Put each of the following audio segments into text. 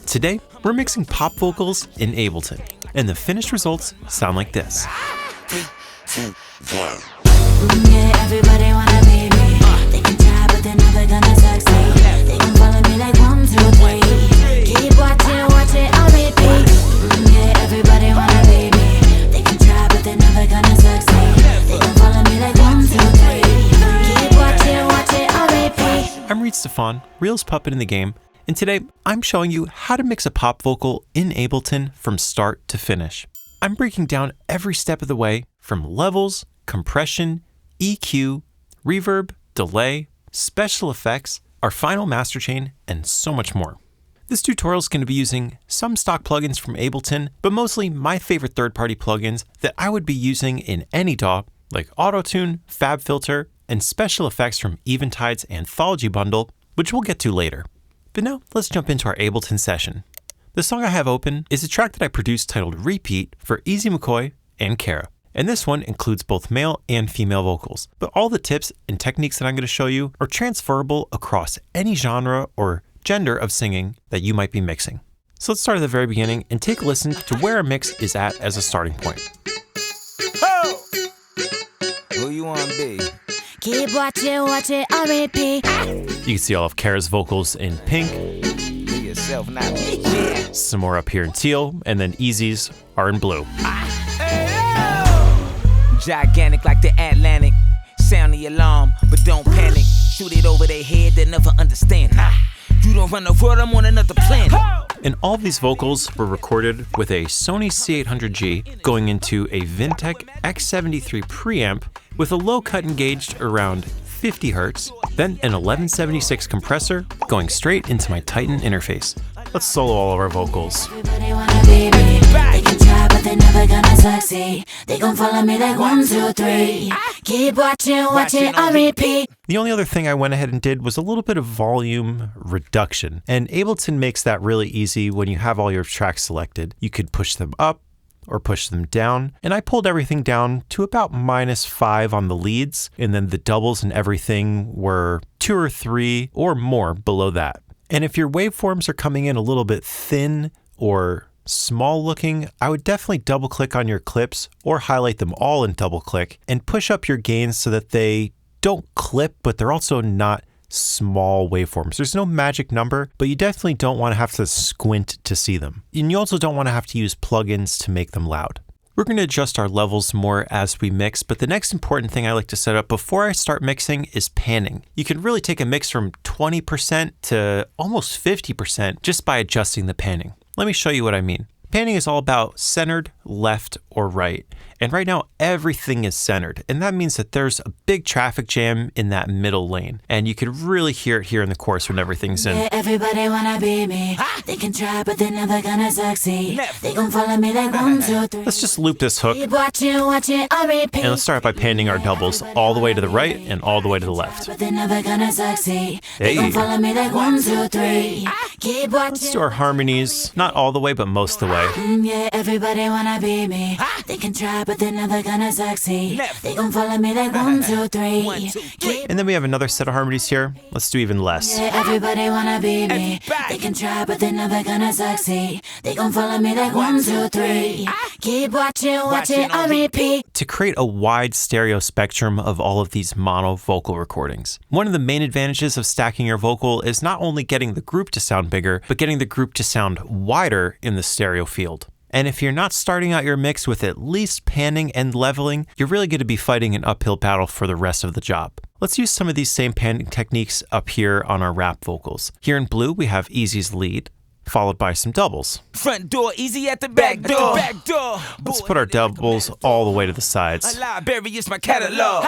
Today, we're mixing pop vocals in Ableton, and the finished results sound like this. Yeah, everybody wanna be me. They can try, but they're never gonna succeed. They gon' follow me like 1, 2, 3. Keep watching, watch it, I'll repeat. Yeah, everybody wanna be me. They can try, but they're never gonna succeed. They gon' follow me like 1, 2, 3. Keep watching, watch it, I'll repeat. I'm Reid Stefan, realest puppet in the game, and today I'm showing you how to mix a pop vocal in Ableton from start to finish. I'm breaking down every step of the way from levels, compression, EQ, reverb, delay, special effects, our final master chain, and so much more. This tutorial is going to be using some stock plugins from Ableton, but mostly my favorite third-party plugins that I would be using in any DAW, like Autotune, FabFilter, and special effects from Eventide's Anthology bundle, which we'll get to later. But now, let's jump into our Ableton session. The song I have open is a track that I produced titled Repeat for Easy McCoy and KARRA. And this one includes both male and female vocals. But all the tips and techniques that I'm going to show you are transferable across any genre or gender of singing that you might be mixing. So let's start at the very beginning and take a listen to where our mix is at as a starting point. Oh! Who you wanna be? Keep watching, watch it, I'll repeat. You can see all of KARRA's vocals in pink. Be yourself, not me. Yeah. Some more up here in teal, and then Easy's are in blue. Gigantic like the Atlantic. Sound the alarm, but don't panic. Shoot it over their head, they never understand. You don't run the world, I'm on another planet. And all of these vocals were recorded with a Sony C800G going into a Vintech X73 preamp with a low cut engaged around 50 Hz, then an 1176 compressor going straight into my Titan interface. Let's solo all of our vocals. Everybody wanna be me. They can try, but they're never gonna succeed. They gon' follow me like 1, 2, 3. Keep watching, watch it, I'll repeat. The only other thing I went ahead and did was a little bit of volume reduction, and Ableton makes that really easy when you have all your tracks selected. You could push them up or push them down, and I pulled everything down to about -5 on the leads, and then the doubles and everything were 2 or 3 or more below that. And if your waveforms are coming in a little bit thin or small looking, I would definitely double click on your clips or highlight them all and double click and push up your gains so that they don't clip, but they're also not small waveforms. There's no magic number, but you definitely don't want to have to squint to see them. And you also don't want to have to use plugins to make them loud. We're going to adjust our levels more as we mix, but the next important thing I like to set up before I start mixing is panning. You can really take a mix from 20% to almost 50% just by adjusting the panning. Let me show you what I mean. Panning is all about centered, left, or right. And right now, everything is centered. And that means that there's a big traffic jam in that middle lane. And you can really hear it here in the chorus when everything's in. Yeah, everybody wanna be me. They can try, but they're never gonna succeed. They gon' follow me like 1, 2, 3. Let's just loop this hook. Keep watching, watch it, I'll repeat. And let's start by panning our doubles all the way to the right and all the way to the left. But they're never gonna succeed. Hey. They gon' follow me like 1, 2, 3. Keep watching. Let's do our harmonies, not all the way, but most of the way. Yeah, everybody wanna be me. They can try, but they're never gonna succeed. They gon' follow me like 1, 2, 3. And then we have another set of harmonies here. Let's do even less. Yeah, everybody wanna be me. They can try, but they're never gonna succeed. They gon' follow me like 1, 2, 3. Keep watching, watch it, I'll repeat. To create a wide stereo spectrum of all of these mono vocal recordings. One of the main advantages of stacking your vocal is not only getting the group to sound bigger, but getting the group to sound wider in the stereo field. And if you're not starting out your mix with at least panning and leveling, you're really going to be fighting an uphill battle for the rest of the job. Let's use some of these same panning techniques up here on our rap vocals. Here in blue, we have Easy's lead, followed by some doubles. Front door, easy at the back door. Let's put our doubles all the way to the sides. A library is my catalog.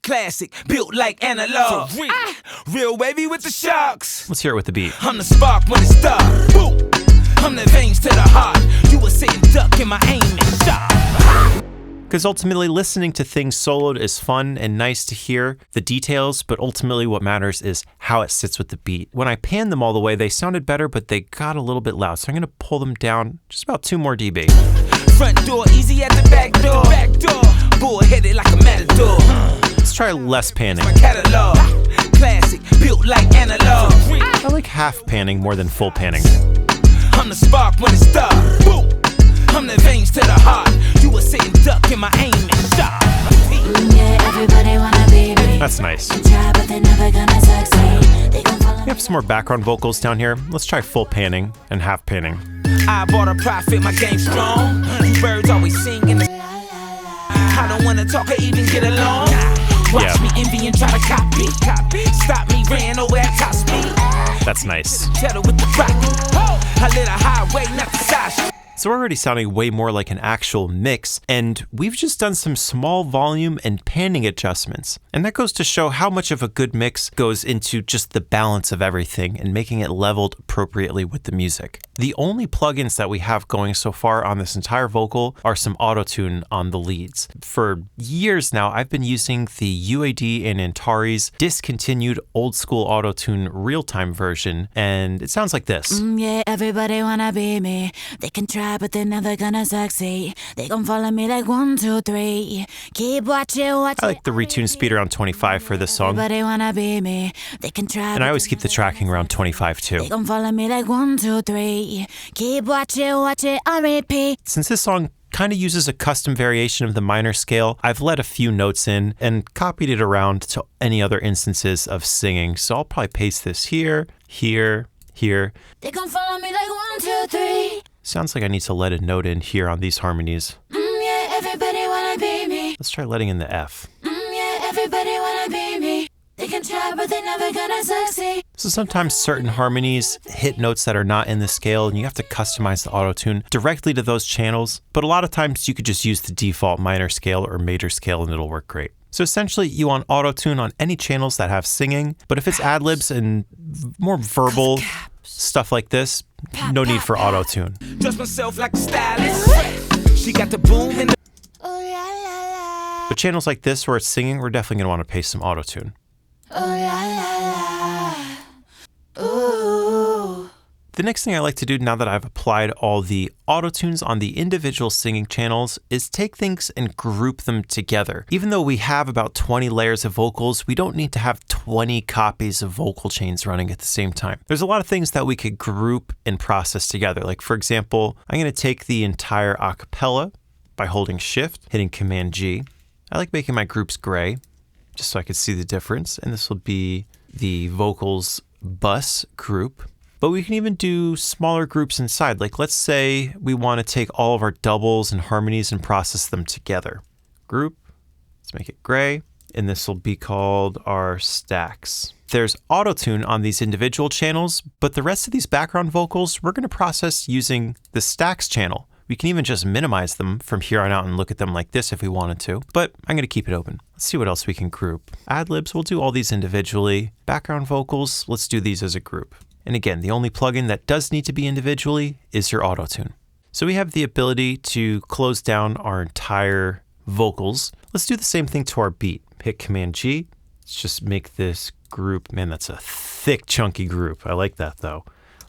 Classic, built like analog. Real wavy with the shocks. Let's hear it with the beat. I'm the spark when it starts. Boom. I'm the veins to the heart. You were sitting duck in my aim and shot. Because ultimately listening to things soloed is fun and nice to hear the details, but ultimately what matters is how it sits with the beat. When I panned them all the way, they sounded better, but they got a little bit loud. So I'm gonna pull them down just about 2 more dB. Front door, easy at the back door. Bull-headed like a matador. Let's try less panning. My catalog. Classic, built like analog. I like half panning more than full panning. I'm the spark when it's dark. Boom. I'm the veins to the heart. You a sitting duck in my aim and shot. Yeah, everybody wanna be me. That's nice. Try, but they're never gonna succeed. They gon' follow We have some more background vocals down here. Let's try full panning and half panning. I bought a profit, my game strong. You birds always singing. I don't wanna talk or even get along. Watch me envy and try to copy. Stop me, ran over at top speed. That's nice. Cheddar with the rocket. I lit a highway, not the side. So we're already sounding way more like an actual mix, and we've just done some small volume and panning adjustments. And that goes to show how much of a good mix goes into just the balance of everything and making it leveled appropriately with the music. The only plugins that we have going so far on this entire vocal are some Autotune on the leads. For years now, I've been using the UAD and Antares discontinued old school Autotune real-time version, and it sounds like this. Yeah, everybody wanna be me. They can try, but they're never gonna succeed. They gon' follow me like 1, 2, 3. Keep watching. I like the retune speed around 25 for this song. Everybody wanna be me. They can try, And I always keep the tracking around 25 they too. gon' follow me like 1, 2, 3. Keep watching, watch it on repeat. Since this song kind of uses a custom variation of the minor scale, I've let a few notes in and copied it around to any other instances of singing. So I'll probably paste this here, here, here. They gon' follow me like 1, 2, 3. Sounds like I need to let a note in here on these harmonies. Yeah, everybody wanna be me. Let's try letting in the F. Yeah, everybody wanna be me. They can try, but they're never gonna succeed. So sometimes certain harmonies hit notes that are not in the scale, and you have to customize the Autotune directly to those channels. But a lot of times you could just use the default minor scale or major scale and it'll work great. So essentially you want Autotune on any channels that have singing, but if it's Adlibs and more verbal stuff like this, no need for Autotune. Dress myself like a stylist. She got the boom in the. Oh, la, la, la. But channels like this where it's singing, we're definitely going to want to paste some Autotune. Oh, la, la, la. Ooh. The next thing I like to do now that I've applied all the Autotunes on the individual singing channels is take things and group them together. Even though we have about 20 layers of vocals, we don't need to have 20 copies of vocal chains running at the same time. There's a lot of things that we could group and process together. Like for example, I'm going to take the entire acapella by holding Shift, hitting Command G. I like making my groups gray just so I can see the difference. And this will be the vocals bus group. But we can even do smaller groups inside. Like let's say we want to take all of our doubles and harmonies and process them together. Group, let's make it gray. And this will be called our stacks. There's Autotune on these individual channels, but the rest of these background vocals, we're going to process using the stacks channel. We can even just minimize them from here on out and look at them like this if we wanted to, but I'm going to keep it open. Let's see what else we can group. Adlibs, we'll do all these individually. Background vocals, let's do these as a group. And again, the only plugin that does need to be individually is your Autotune. So we have the ability to close down our entire vocals. Let's do the same thing to our beat. Hit Command G. Let's just make this group. Man, that's a thick, chunky group. I like that though.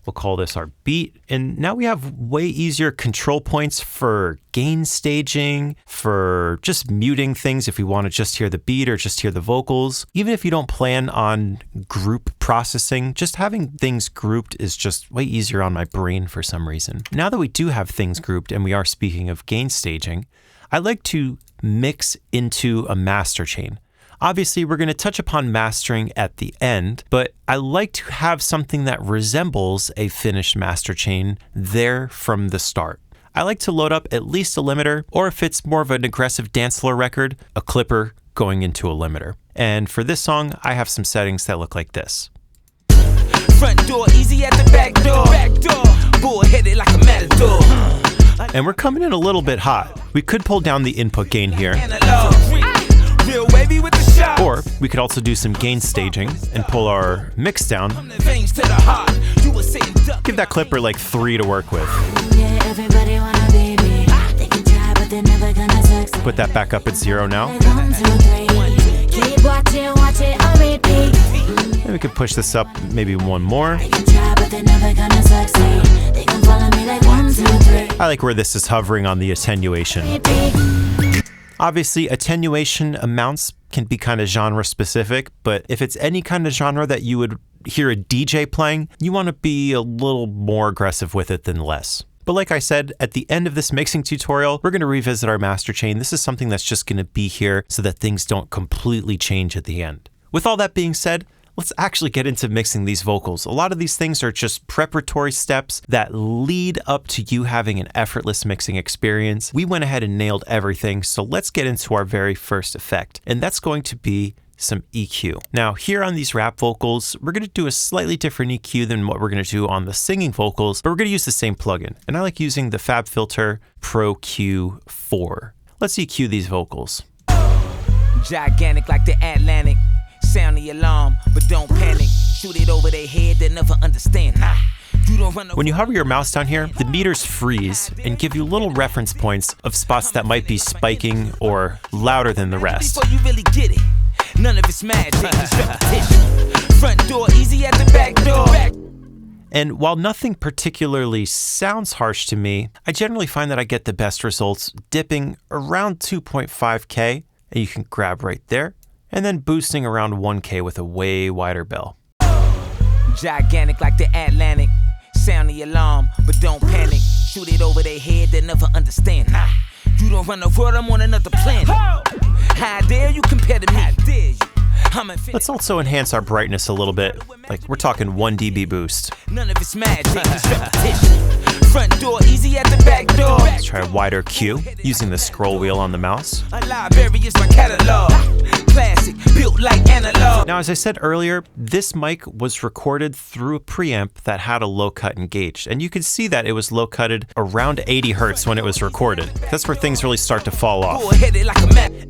We'll call this our beat. And now we have way easier control points for gain staging, for just muting things if we want to just hear the beat or just hear the vocals. Even if you don't plan on group processing, just having things grouped is just way easier on my brain for some reason. Now that we do have things grouped and we are speaking of gain staging, I like to mix into a master chain. Obviously, we're going to touch upon mastering at the end, but I like to have something that resembles a finished master chain there from the start. I like to load up at least a limiter, or if it's more of an aggressive dance floor record, a clipper going into a limiter. And for this song, I have some settings that look like this. Front door easy at the back door. Bull-headed like a matador. And we're coming in a little bit hot. We could pull down the input gain here. Real wavy with the shot. Or we could also do some gain staging and pull our mix down. Give that clipper like 3 to work with. Yeah, everybody wanna be me. They can try, but they're never gonna succeed. Put that back up at 0 now. 1, 2, 3. Keep watching, watch it on repeat. And we could push this up maybe one more. They can try, but they're never gonna succeed. They can follow me like 1, 2, 3. I like where this is hovering on the attenuation. Repeat. Obviously, attenuation amounts can be kind of genre specific, but if it's any kind of genre that you would hear a DJ playing, you want to be a little more aggressive with it than less. But like I said, at the end of this mixing tutorial, we're going to revisit our master chain. This is something that's just going to be here so that things don't completely change at the end. With all that being said, let's actually get into mixing these vocals. A lot of these things are just preparatory steps that lead up to you having an effortless mixing experience. We went ahead and nailed everything, so let's get into our very first effect, and that's going to be some EQ. Now here on these rap vocals, we're going to do a slightly different EQ than what we're going to do on the singing vocals, but we're going to use the same plugin. And I like using the FabFilter Pro Q4. Let's EQ these vocals. Gigantic like the Atlantic. Sound the alarm, but don't panic. Shoot it over their head, they never understand. When you hover your mouse down here, the meters freeze and give you little reference points of spots that might be spiking or louder than the rest. Before you really get it, none of it's magic, it's repetition. Front door easy at the back door. And while nothing particularly sounds harsh to me, I generally find that I get the best results dipping around 2.5K, and you can grab right there, and then boosting around 1K with a way wider bell. Gigantic like the Atlantic. Sound the alarm, but don't panic. Shoot it over their head, they never understand. You don't run the world, I'm on another planet. How dare you compare to me? How dare you? Let's also enhance our brightness a little bit. Like we're talking 1 dB boost. None of it's magic, it's repetition. Front door easy at the back door. Let's try a wider Q using the scroll wheel on the mouse. A library is my catalog. Classic, built like analog. Now, as I said earlier, this mic was recorded through a preamp that had a low cut engaged, and you could see that it was low cutted around 80 hertz when it was recorded. That's where things really start to fall off.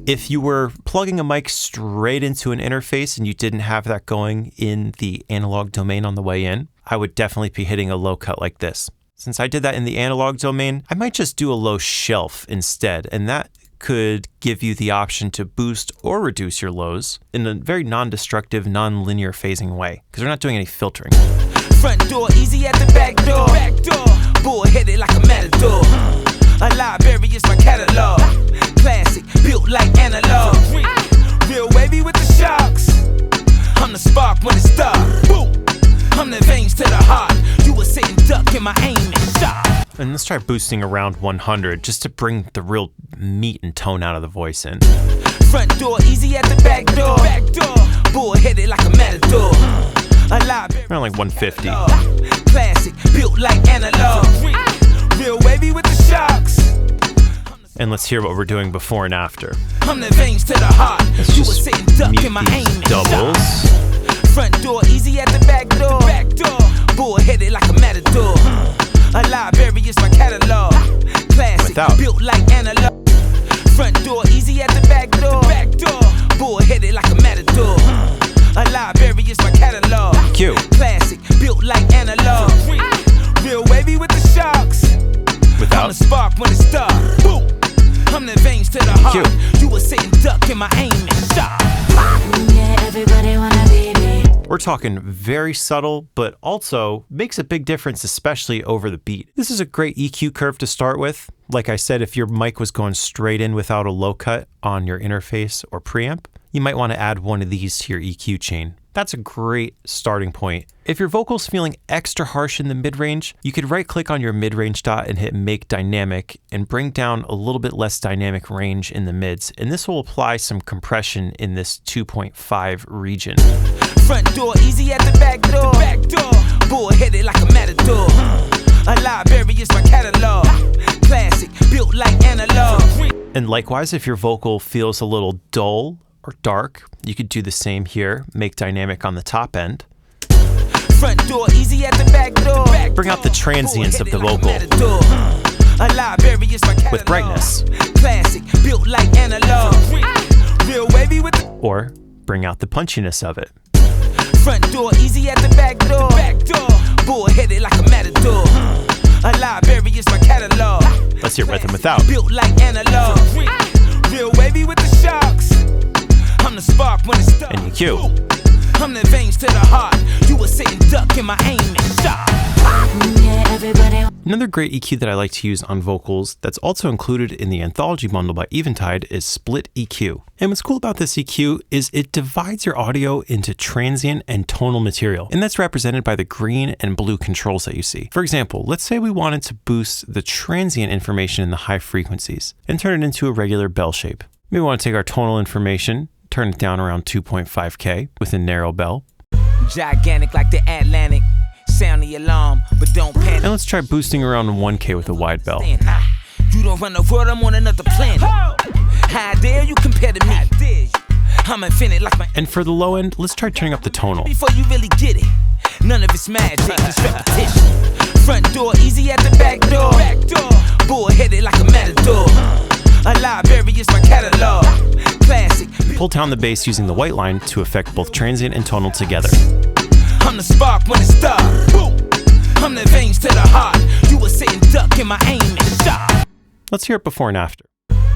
If you were plugging a mic straight into an interface and you didn't have that going in the analog domain on the way in, I would definitely be hitting a low cut like this. Since I did that in the analog domain, I might just do a low shelf instead, and that could give you the option to boost or reduce your lows in a very non-destructive, non-linear phasing way, because we're not doing any filtering. Front door easy at the back door. Back door. Bull-headed like a matador. A library is my catalog. Classic, built like analog. Real wavy with the shocks. I'm the spark when it's dark. Boom. I'm the veins to the heart. You were sitting duck in my aim and shot. And let's try boosting around 100 just to bring the real meat and tone out of the voice in. Front door easy at the back door. Back door. Bull-headed like a matador. Around like 150. Classic, built like analog. Real wavy with the shocks. And let's hear what we're doing before and after. I'm the veins to the heart. Let's You were sitting duck mute in my these aim and doubles. shot. Front door easy at the back door. Back door. Bull-headed like a matador. A library is my catalog. Classic, Without. built like analog. Front door easy at the back door. Back door. Bull-headed like a matador. A library is my catalog. Q. Classic, built like analog. Real wavy with the shocks. I'm Without. the spark when it's dark. Boom. I'm the veins to the heart. You were sitting duck in my aim and shot. Yeah, everybody wanna be me. We're talking very subtle, but also makes a big difference, especially over the beat. This is a great EQ curve to start with. Like I said, if your mic was going straight in without a low cut on your interface or preamp, you might want to add one of these to your EQ chain. That's a great starting point. If your vocal's feeling extra harsh in the mid-range, you could right-click on your mid-range dot and hit Make Dynamic and bring down a little bit less dynamic range in the mids, and this will apply some compression in this 2.5 region. Front door easy at the back door. Back door. Bull-headed like a matador. A library is my catalog. Classic, built like analog. And likewise, if your vocal feels a little dull or dark, you could do the same here. Make dynamic on the top end. Front door easy at the back door. Bring out the transients of the vocal with brightness. Classic, built like analog. Real wavy with the Or bring out the punchiness of it. front door easy at the back door. Back door. Bull-headed like a matador. A library is my catalog. Let's hear rhythm without. Built like analog. Real wavy with the shocks. I'm the spark when it's stuck. And EQ. I'm the veins to the heart. You were sitting duck in my aim and shot. Yeah, everybody. Another great EQ that I like to use on vocals that's also included in the Anthology bundle by Eventide is SplitEQ. And what's cool about this EQ is it divides your audio into transient and tonal material, and that's represented by the green and blue controls that you see. For example, let's say we wanted to boost the transient information in the high frequencies and turn it into a regular bell shape. We want to take our tonal information, turn it down around 2.5K with a narrow bell. Gigantic like the Atlantic. Sound the alarm, but don't panic. And let's try boosting around 1K with a wide bell. You don't run the world, I'm on another planet. How dare you compare to me? I'm infinite like my. And for the low end, let's try turning up the tonal. Before you really get it, none of it's magic, it's repetition. Front door, easy at the back door. Bull-headed like a matador. A library is my catalog. Classic. Pull down the bass using the white line to affect both transient and tonal together. I'm the spark when it starts. I'm the veins to the heart. You a sitting duck in my aim and shot. Let's hear it before and after.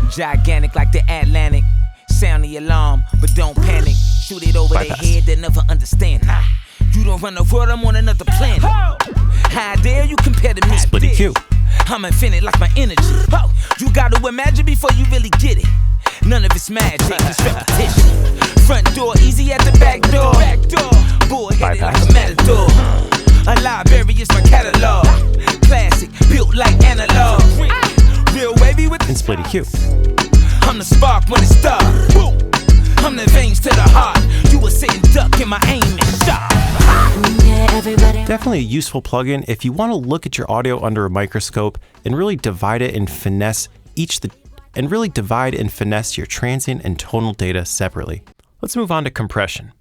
Gigantic like the Atlantic. Sound the alarm, but don't panic. Shoot it over their head, they never understand. You don't run the world, I'm on another planet. How dare you compare to me? SplitEQ. I'm infinite like my energy. You gotta imagine before you really get it. None of it's magic, it's repetition. Front door, easy at the back door. Bull-headed like a matador. A library is my catalog. Classic, built like analog. Real wavy with And SplitEQ. I'm the spark when it starts. I'm the veins to the heart. You a sitting duck in my aim and shot. Yeah, everybody. Definitely a useful plugin if you want to look at your audio under a microscope and really divide it and finesse your transient and tonal data separately. Let's move on to compression.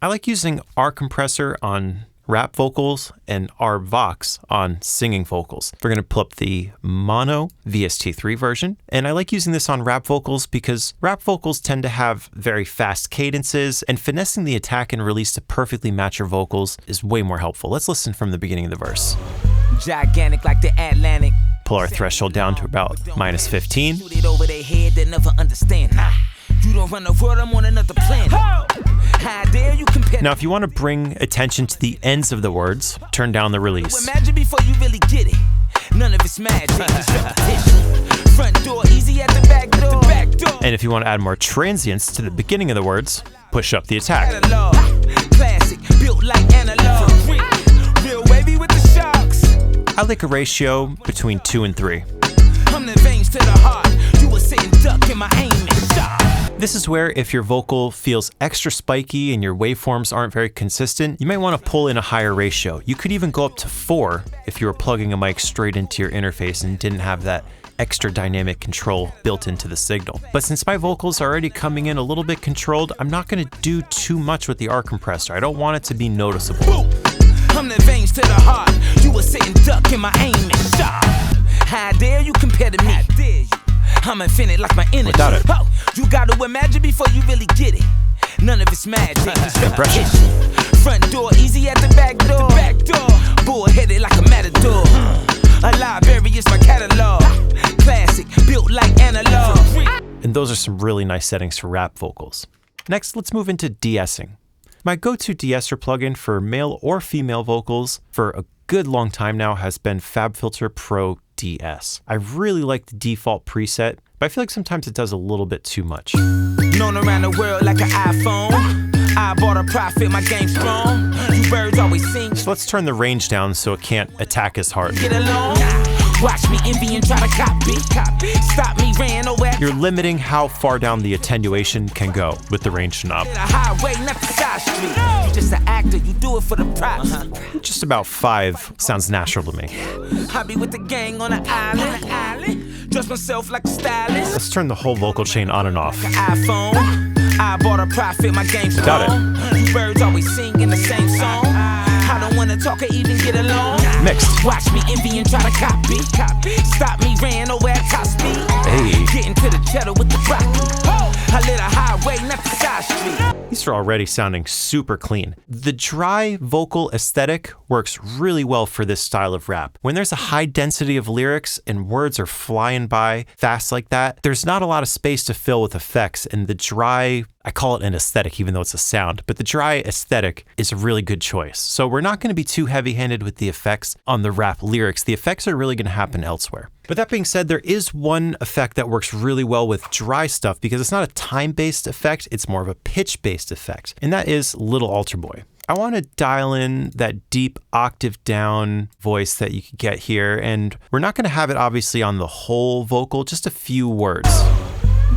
I like using R compressor on rap vocals and R Vox on singing vocals. We're going to pull up the mono VST3 version, and I like using this on rap vocals because rap vocals tend to have very fast cadences, and finessing the attack and release to perfectly match your vocals is way more helpful. Let's listen from the beginning of the verse. Gigantic like the Atlantic. Pull our threshold down to about -15. Shoot it over their head, they never understand. You don't run the world, I'm on another planet. How dare you compare? Now, if you want to bring attention to the ends of the words, turn down the release. Imagine before you really get it. None of it's magic, it's repetition. Front door, easy at the back door. And if you want to add more transients to the beginning of the words, push up the attack. Catalog. Classic, built like analog. Real wavy with the sharks. I like a ratio between 2 and 3. I'm the veins to the heart. You a sitting duck in my aim and shot. This is where if your vocal feels extra spiky and your waveforms aren't very consistent, you might want to pull in a higher ratio. You could even go up to 4 if you were plugging a mic straight into your interface and didn't have that extra dynamic control built into the signal. But since my vocals are already coming in a little bit controlled, I'm not going to do too much with the R compressor. I don't want it to be noticeable. I'm the veins to the heart. You a sitting duck in my aim and shot. How dare you compare to me? I'm infinite like my energy. Without it. You gotta imagine before you really get it. None of it's magic, it's Compression. repetition. Front door, easy at the back door. Bull-headed like a matador. A library is my catalog. Classic, built like analog. And those are some really nice settings for rap vocals. Next, let's move into de-essing. My go-to de-esser plugin for male or female vocals for a good long time now has been FabFilter Pro DS. I really like the default preset, but I feel like sometimes it does a little bit too much. Known around the world like an iPhone. I bought a profit, my game strong. You birds always sing. So let's turn the range down so it can't attack as hard. Get along. Watch me envy and try to copy. Stop me, ran away. You're limiting how far down the attenuation can go with the range knob. The highway, not the side street. You just an actor, you do it for the props. Just about 5 sounds natural to me. I be with the gang on an island. Dress myself like a stylist. Let's turn the whole vocal chain on and off. iPhone. I bought a profit, my game strong. Got it. You birds always singing the same song. I don't wanna talk or even get along. Mixed. Watch me envy and try to copy. Stop me, ran away at top speed. Hey. Getting to the cheddar with the broccoli. I lit a highway, not the side street. These are already sounding super clean. The dry vocal aesthetic works really well for this style of rap. When there's a high density of lyrics and words are flying by fast like that, there's not a lot of space to fill with effects, and the dry I call it an aesthetic, even though it's a sound, but the dry aesthetic is a really good choice. So we're not going to be too heavy-handed with the effects on the rap lyrics. The effects are really going to happen elsewhere. But that being said, there is one effect that works really well with dry stuff because it's not a time-based effect, it's more of a pitch-based effect, and that is Little Altar Boy. I want to dial in that deep octave down voice that you can get here, and we're not going to have it obviously on the whole vocal, just a few words.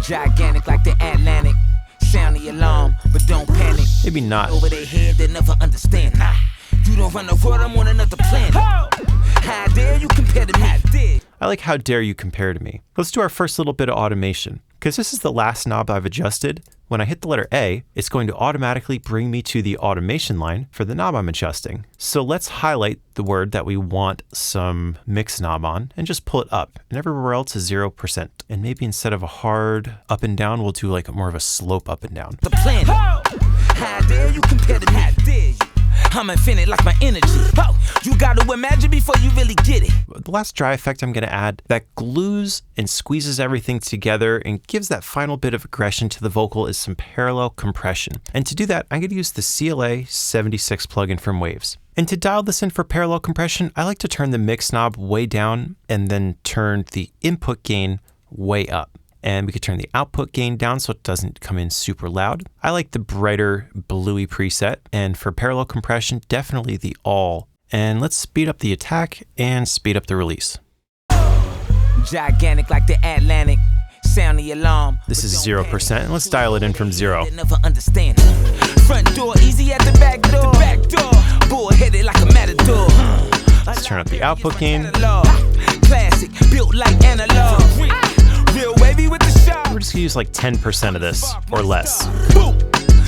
Gigantic like the Atlantic, sound the alarm, but don't panic. Maybe not. Over their head, they never understand. Nah, you don't run the world, I'm on another planet. How dare you compare to me? I like how dare you compare to me. Let's do our first little bit of automation. Because this is the last knob I've adjusted, when I hit the letter A, it's going to automatically bring me to the automation line for the knob I'm adjusting. So let's highlight the word that we want some mix knob on and just pull it up. And everywhere else is 0%. And maybe instead of a hard up and down, we'll do like more of a slope up and down. The planet. How dare you compare to me? How dare you? I'm infinite like my energy. You gotta imagine before you really get it. The last dry effect I'm gonna add that glues and squeezes everything together and gives that final bit of aggression to the vocal is some parallel compression. And to do that, I'm gonna use the CLA 76 plugin from Waves. And to dial this in for parallel compression, I like to turn the mix knob way down and then turn the input gain way up. And we could turn the output gain down so it doesn't come in super loud. I like the brighter bluey preset. And for parallel compression, definitely the all. And let's speed up the attack and speed up the release. Gigantic like the Atlantic, sound the alarm. This is 0%, and let's dial it in from 0. Never understand. Front door easy at the back door. Bull headed like a matador. Let's turn up the output gain. Classic, built like analog. Real wavy with the shot. We're just gonna use like 10% of this or less. Boom.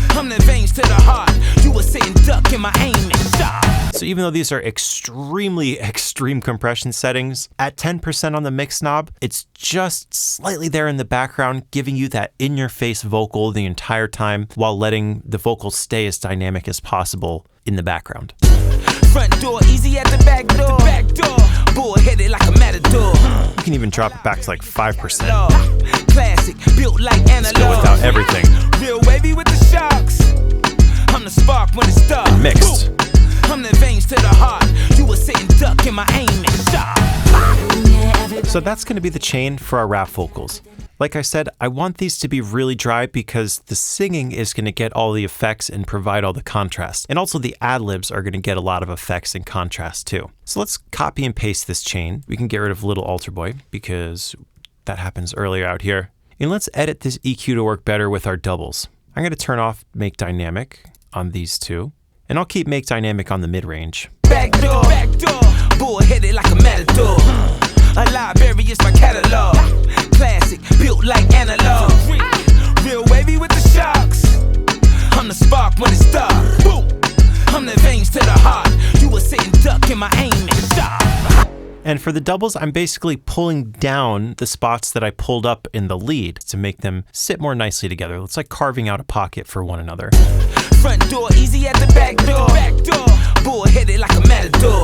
I'm the veins to the heart. You were sitting duck in my aim and shot. So even though these are extremely extreme compression settings, at 10% on the mix knob, it's just slightly there in the background, giving you that in-your-face vocal the entire time while letting the vocal stay as dynamic as possible in the background. Front door easy at the back door. Bull headed like a matador. You can even drop it back to like 5%. Classic, built like analog. Let's go without everything. Real wavy with the shocks. I'm the spark when it's stuck. Mixed. I'm the veins to the heart. You were sitting duck in my aim and shot. So that's going to be the chain for our rap vocals. Like I said, I want these to be really dry because the singing is going to get all the effects and provide all the contrast. And also the ad-libs are going to get a lot of effects and contrast too. So let's copy and paste this chain. We can get rid of Little Altar Boy because that happens earlier out here. And let's edit this EQ to work better with our doubles. I'm going to turn off Make Dynamic on these two. And I'll keep Make Dynamic on the mid-range. Back door, bull headed like a matador. A library is my catalog. Classic, built like analog. Real wavy with the shocks. I'm the spark when it's stuck. Boom. I'm the veins to the heart. You were sitting duck in my aim and shot. And for the doubles, I'm basically pulling down the spots that I pulled up in the lead to make them sit more nicely together. It's like carving out a pocket for one another. Front door easy at the back door. Bull headed like a matador.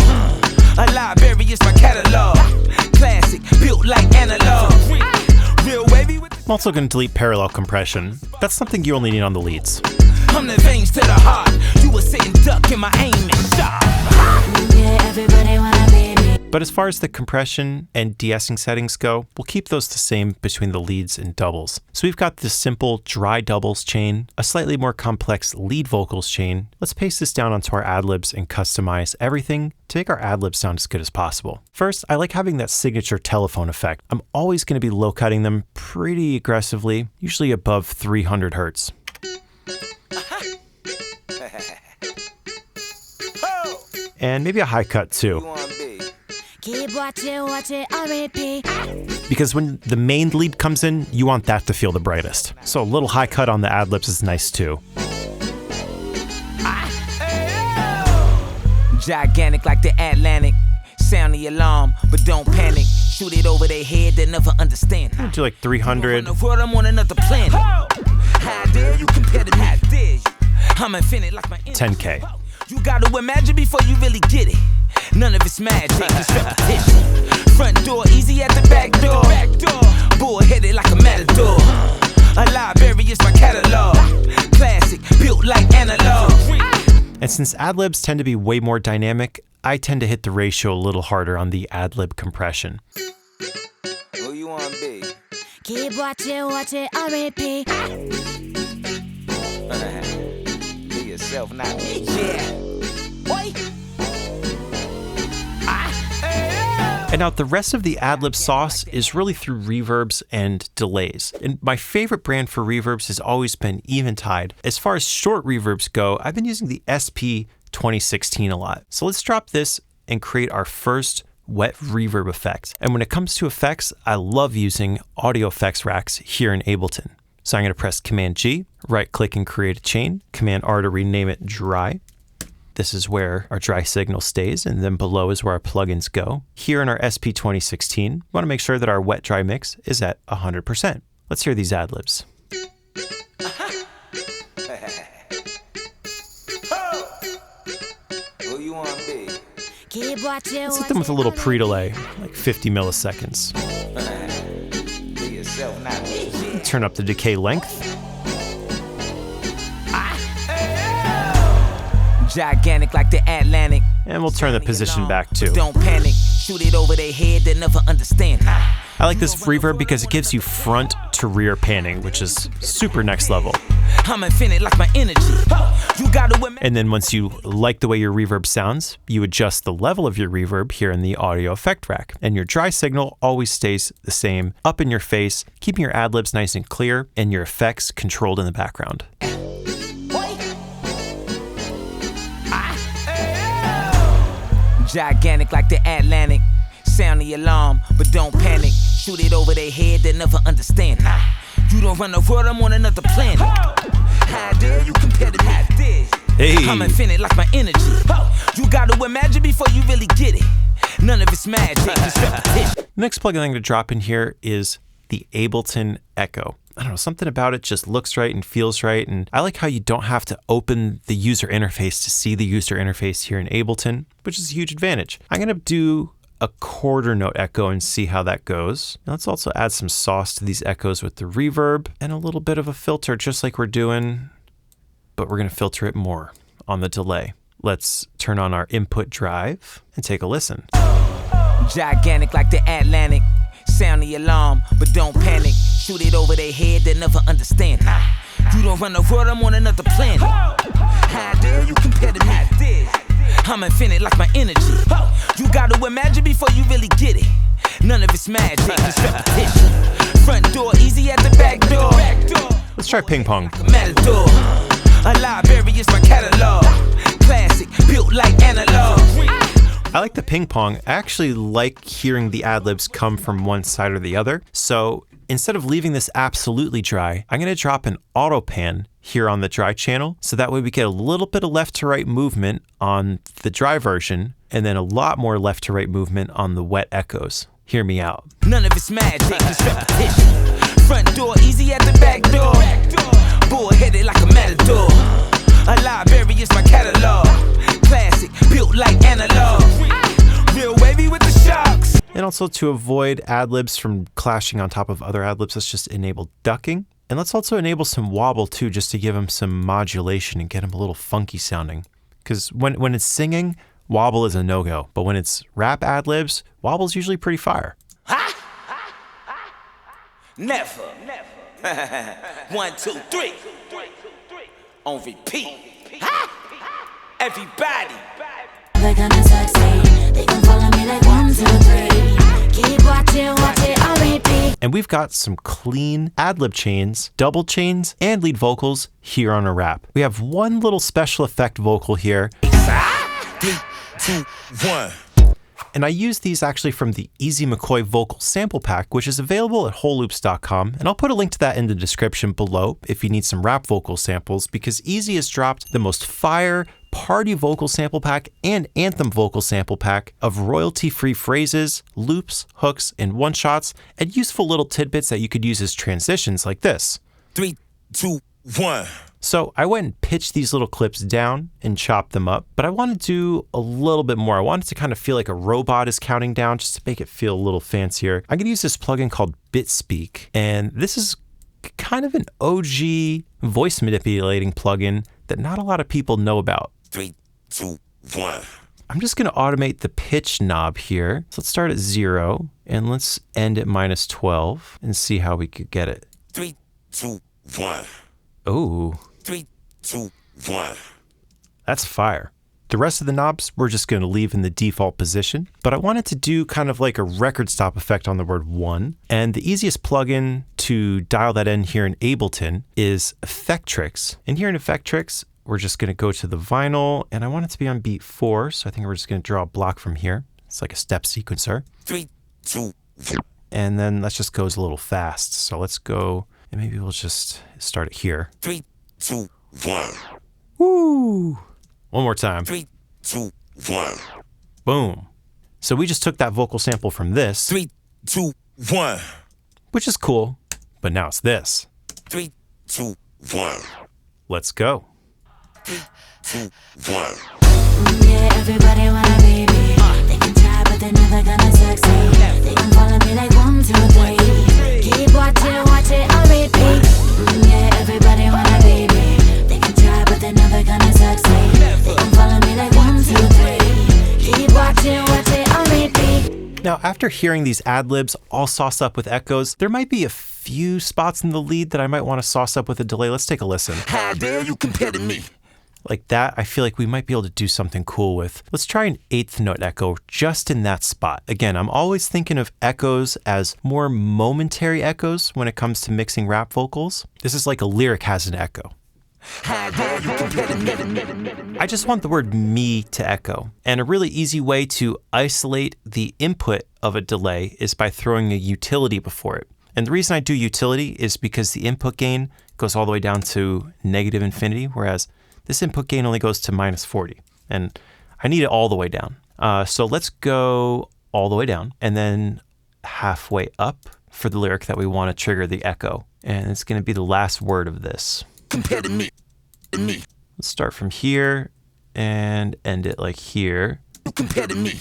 A library is my catalog. Classic, built like analog. Real wavy with I'm also going to delete parallel compression. That's something you only need on the leads. I'm the veins to the heart. You were sitting duck in my aim and shot. Yeah, everybody wanna be me. But as far as the compression and de-essing settings go, we'll keep those the same between the leads and doubles. So we've got this simple dry doubles chain, a slightly more complex lead vocals chain. Let's paste this down onto our ad-libs and customize everything to make our ad-libs sound as good as possible. First, I like having that signature telephone effect. I'm always going to be low cutting them pretty aggressively, usually above 300 hertz. And maybe a high cut too. Keep watching on repeat. Because when the main lead comes in, you want that to feel the brightest. So a little high cut on the ad-libs is nice too. Gigantic like the Atlantic, sound the alarm, but don't panic. Shoot it over their head, they never understand. Do like 300. I'm on another planet. How dare you compare to me? I'm infinite like my 10K. You gotta imagine before you really get it. None of it's magic, it's repetition. Front door easy at the back door. Bull headed like a matador. A library is my catalog. And since ad-libs tend to be way more dynamic, I tend to hit the ratio a little harder on the ad-lib compression. Who you wanna be? Keep watching, on repeat. Be yourself, not me. Yeah. Oi. And now the rest of the ad-lib sauce is really through reverbs and delays. And my favorite brand for reverbs has always been Eventide. As far as short reverbs go, I've been using the SP 2016 a lot. So let's drop this and create our first wet reverb effect. And when it comes to effects, I love using audio effects racks here in Ableton. So I'm going to press Command G, right click and create a chain, Command R to rename it dry. This is where our dry signal stays, and then below is where our plugins go. Here in our SP 2016, we want to make sure that our wet dry mix is at 100%. Let's hear these ad-libs. Who you wanna be? Keep watching. Let's hit them with a little pre-delay, like 50 milliseconds. Be yourself, not me. Turn up the decay length. Gigantic like the Atlantic. And we'll turn the position back too. Don't panic. Shoot it over their head, they never understand. I like this reverb because it gives you front to rear panning, which is super next level. I'm infinite like my energy. You gotta. And then once you like the way your reverb sounds, you adjust the level of your reverb here in the audio effect rack. And your dry signal always stays the same, up in your face, keeping your ad-libs nice and clear and your effects controlled in the background. Gigantic like the Atlantic. Sound the alarm, but don't panic. Shoot it over their head, they never understand. You don't run the world, I'm on another planet. How dare you compare to me? Hey. I'm infinite like my energy. You gotta imagine before you really get it. None of it's magic, it's repetition. The next plugin I'm going to drop in here is the Ableton Echo. I don't know, something about it just looks right and feels right. And I like how you don't have to open the user interface to see the user interface here in Ableton, which is a huge advantage. I'm going to do a quarter note echo and see how that goes. Now let's also add some sauce to these echoes with the reverb and a little bit of a filter, just like we're doing, but we're going to filter it more on the delay. Let's turn on our input drive and take a listen. Gigantic like the Atlantic. Sound the alarm, but don't panic. Shoot it over their head, they never understand. You don't run the world, I'm on another planet. How dare you compare to me? I'm infinite like my energy. You gotta imagine before you really get it. None of it's magic, it's repetition. Front door, easy at the back door. Let's try ping pong. Matador. A library is my catalog. Classic, built like analog. I like the ping pong. I actually like hearing the ad-libs come from one side or the other. So instead of leaving this absolutely dry, I'm going to drop an auto pan here on the dry channel. So that way we get a little bit of left to right movement on the dry version and then a lot more left to right movement on the wet echoes. Hear me out. None of it's magic, it's repetition. Front door, easy at the back door. Bull-headed like a matador. A library is my catalog. Classic, built like analog. Real wavy with the shocks. And also to avoid ad-libs from clashing on top of other ad-libs, let's just enable ducking. And let's also enable some wobble too, just to give them some modulation and get them a little funky sounding. Because when it's singing, wobble is a no-go. But when it's rap ad-libs, wobble's usually pretty fire. Never. 1, 2, 3. On repeat. Everybody. They're gonna succeed. They can follow me like 1, 2, 3. Keep watching, on repeat. And we've got some clean ad-lib chains, double chains, and lead vocals here on a rap. We have one little special effect vocal here. 3, 2, 1. And I use these actually from the Easy McCoy vocal sample pack, which is available at wholeloops.com. And I'll put a link to that in the description below if you need some rap vocal samples, because Easy has dropped the most fire party vocal sample pack and anthem vocal sample pack of royalty-free phrases, loops, hooks, and one-shots, and useful little tidbits that you could use as transitions like this. 3, 2, 1. So I went and pitched these little clips down and chopped them up, but I wanted to do a little bit more. I wanted to kind of feel like a robot is counting down just to make it feel a little fancier. I'm going to use this plugin called BitSpeak, and this is kind of an OG voice manipulating plugin that not a lot of people know about. 3, 2, 1. I'm just going to automate the pitch knob here. So let's start at 0 and let's end at -12 and see how we could get it. 3, 2, 1. Oh, 3, 2, 1. that's fire. The rest of the knobs we're just going to leave in the default position, but I wanted to do kind of like a record stop effect on the word 1. And the easiest plugin to dial that in here in Ableton is Effectrix. And here in Effectrix, we're just going to go to the vinyl, and I want it to be on beat 4. So I think we're just going to draw a block from here. It's like a step sequencer. 3, 2, 1. And then that just goes a little fast. So let's go, and maybe we'll just start it here. 3, 2, 1. Woo! One more time. 3, 2, 1. Boom. So we just took that vocal sample from this, 3, 2, 1. which is cool, but now it's this. 3, 2, 1. Let's go. 3, 2, 1. Yeah, everybody wanna be me. They can try, but they're never gonna succeed. They can follow me like 1, 2, 3. Keep watching, watch it on repeat. Yeah, everybody wanna be me. They can try, but they're never gonna succeed. They can follow me like 1, 2, 3. Keep watching, watch it on repeat. Now, after hearing these ad-libs all sauced up with echoes, there might be a few spots in the lead that I might want to sauce up with a delay. Let's take a listen. How dare you compare to me? Like that, I feel like we might be able to do something cool with. Let's try an 8th note echo just in that spot. Again, I'm always thinking of echoes as more momentary echoes when it comes to mixing rap vocals. This is like a lyric has an echo. How dare you compare to me? I just want the word me to echo. And a really easy way to isolate the input of a delay is by throwing a utility before it. And the reason I do utility is because the input gain goes all the way down to -infinity, whereas this input gain only goes to -40. And I need it all the way down. So let's go all the way down and then halfway up for the lyric that we want to trigger the echo. And it's going to be the last word of this. Compare to me. Let's start from here and end it like here. You compare to me.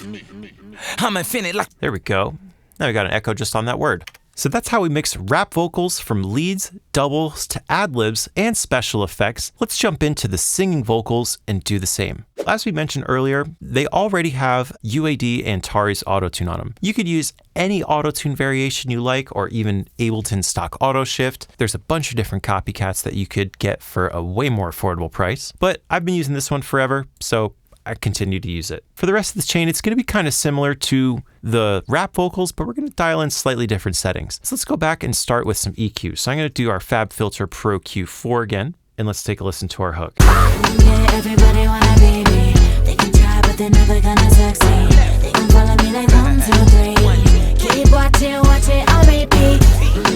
I'm infinite like. There we go. Now we got an echo just on that word. So that's how we mix rap vocals from leads, doubles, to ad-libs, and special effects. Let's jump into the singing vocals and do the same. As we mentioned earlier, they already have UAD and Tari's Autotune on them. You could use any Autotune variation you like, or even Ableton stock auto shift. There's a bunch of different copycats that you could get for a way more affordable price. But I've been using this one forever, so I continue to use it. For the rest of this chain, it's going to be kind of similar to the rap vocals, but we're going to dial in slightly different settings. So let's go back and start with some EQ. So I'm going to do our Fab Filter Pro Q4 again, and let's take a listen to our hook. Yeah, everybody wanna be me. They can try, but they're never gonna succeed. They can follow me like 1, 2, 3. Keep watching, watch it on repeat.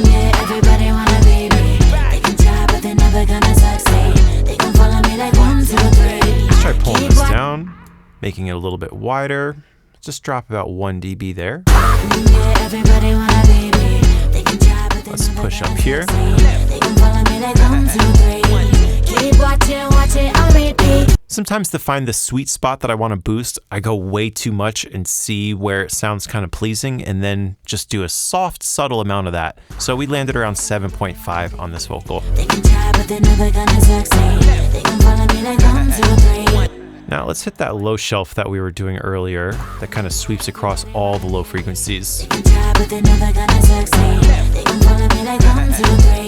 Yeah, everybody wanna be me. They can try, but they're never gonna succeed. They can follow me like 1, 2, 3. Let's try pulling this down, making it a little bit wider. Just drop about 1 dB there. Yeah, everybody wanna be me. They can try, but they're Let's never push up gonna here. succeed. They can follow me like 1, 2, 3. Keep watching, watch it on repeat. Sometimes to find the sweet spot that I want to boost, I go way too much and see where it sounds kind of pleasing and then just do a soft, subtle amount of that. So we landed around 7.5 on this vocal. They can try, but they're never gonna succeed. They can follow me like 1, 2, 3. Now let's hit that low shelf that we were doing earlier that kind of sweeps across all the low frequencies. They can try, but they're never gonna succeed. They can follow me like 1, 2, 3.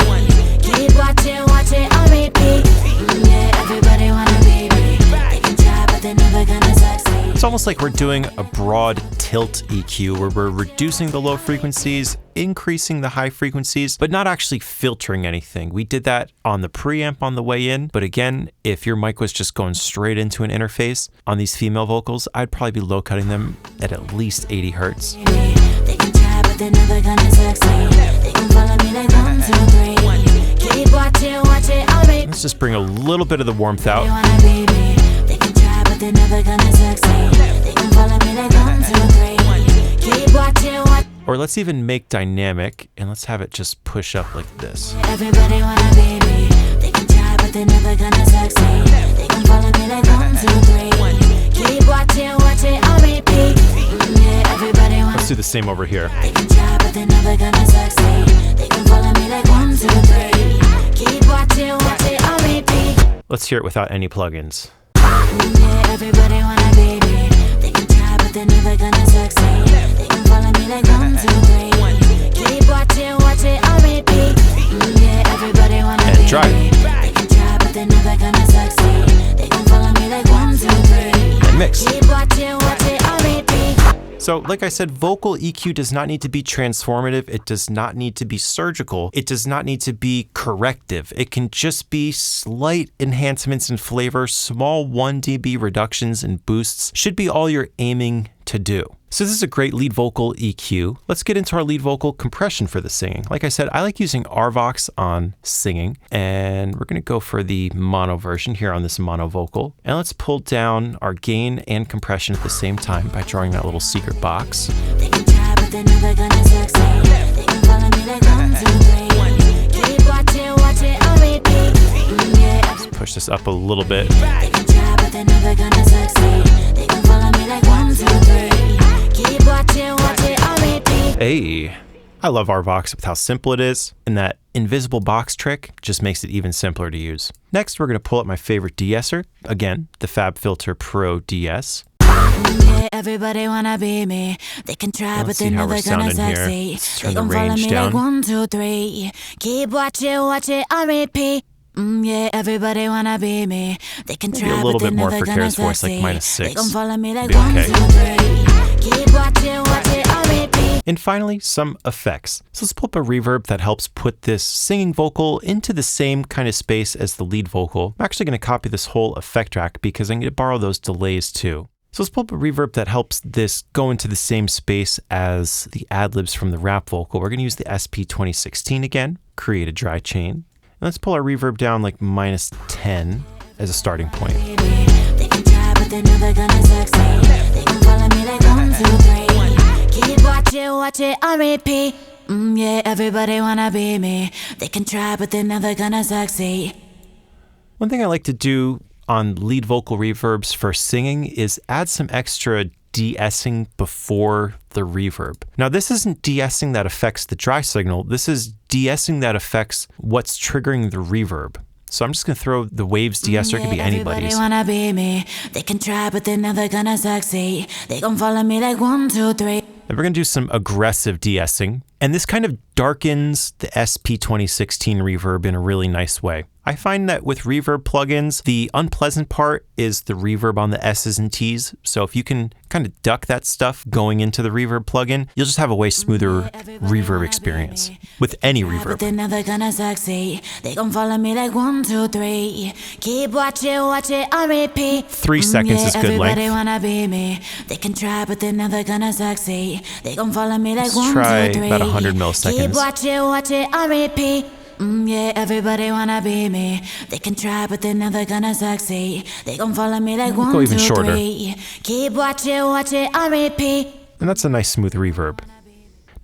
Keep watching, watch it on repeat. Yeah, everybody wanna be me. They can try, but they're never gonna succeed. It's almost like we're doing a broad tilt EQ where we're reducing the low frequencies, increasing the high frequencies, but not actually filtering anything. We did that on the preamp on the way in, but again, if your mic was just going straight into an interface on these female vocals, I'd probably be low cutting them at least 80 hertz. They can try, but they're never gonna succeed. They can follow me like 1, 2, 3. Keep watching, watch it on repeat. Let's just bring a little bit of the warmth out. They wanna be me. They can try, but they're never gonna succeed. They can follow me like 1, 2, 3. Keep watching, watch. Or let's even make dynamic and let's have it just push up like this. Everybody wanna be me. They can try, but they're never gonna succeed. They can follow me like 1, 2, 3. Keep watching, watch it on repeat. Yeah, everybody wanna. Let's do the same over here. They can try, but they're never gonna succeed. They can follow me like 1, 2, 3. Keep watching, watch it on repeat. Let's hear it without any plugins. Yeah, everybody wanna be me. They can try, but they're never gonna succeed. They can follow me like 1, 2, 3. Keep watching, watch it on repeat. Yeah, everybody wanna be try. me. They can try, but they're never gonna succeed. They can follow me like 1, 2, 3. And mix. Keep watching, watch it on repeat. So like I said, vocal EQ does not need to be transformative. It does not need to be surgical. It does not need to be corrective. It can just be slight enhancements in flavor. Small 1 dB reductions and boosts should be all you're aiming to do. So this is a great lead vocal EQ. Let's get into our lead vocal compression for the singing. Like I said, I like using RVox on singing, and we're gonna go for the mono version here on this mono vocal. And let's pull down our gain and compression at the same time by drawing that little secret box. They can try, but they're never gonna succeed. They can follow me like 1, 2, 3. Keep watching, watch it on repeat. Yeah, Let's push this up a little bit. they can try, but they're never gonna succeed. They can follow me like 1, 2, 3. Keep watching, watch it on repeat. Hey, I love RVox with how simple it is, and that invisible box trick just makes it even simpler to use. Next, we're gonna pull up my favorite de-esser, again, the FabFilter Pro DS. Yeah, everybody wanna be me. They can try, Let's but see they're how we're never gonna sounding here. succeed. Let's They turn the gon' follow range me down. like 1, 2, 3. Keep watching, watch it on repeat. Yeah, everybody wanna be me. They can Maybe try, a little but they're bit more never for gonna Kara's voice, like succeed. -6. They gon' follow me like Be 1, okay. 2, 3. Keep watching, watch it on repeat. And finally, some effects. So let's pull up a reverb that helps put this singing vocal into the same kind of space as the lead vocal. I'm actually gonna copy this whole effect track because I'm gonna borrow those delays too. So let's pull up a reverb that helps this go into the same space as the Adlibs from the rap vocal. We're gonna use the SP2016 again, create a dry chain. And let's pull our reverb down like -10 as a starting point. They can try, but they're never gonna succeed. They can follow me like 1, 2, 3. Keep watching, watch it on repeat. Yeah, everybody wanna be me. They can try, but they're never gonna succeed. One thing I like to do on lead vocal reverbs for singing is add some extra de-essing before the reverb. Now, this isn't de-essing that affects the dry signal. This is de-essing that affects what's triggering the reverb. So I'm just gonna throw the waves de-esser. It could be anybody's. Everybody wanna be me. They can try, but they're never gonna succeed. They gon' follow me like 1, 2, 3. Then we're gonna do some aggressive de-essing. And this kind of darkens the SP2016 reverb in a really nice way. I find that with reverb plugins, the unpleasant part is the reverb on the S's and T's. So if you can kind of duck that stuff going into the reverb plugin, you'll just have a way smoother reverb experience with any But reverb. they're never gonna succeed. They gon' follow me like 1, 2, 3. Keep watching, watch it on repeat. 3 seconds is good Everybody length. wanna be me. They can try, but they're never gonna succeed. They gon' follow me like Let's 1, try 2, 3. about 100 milliseconds. Keep watching, watch it on repeat. Yeah, everybody wanna be me. They can try, but they're never gonna succeed. They gon' follow me like 1, go even 2, shorter. 3. Keep watching, watch it on repeat. And that's a nice smooth reverb.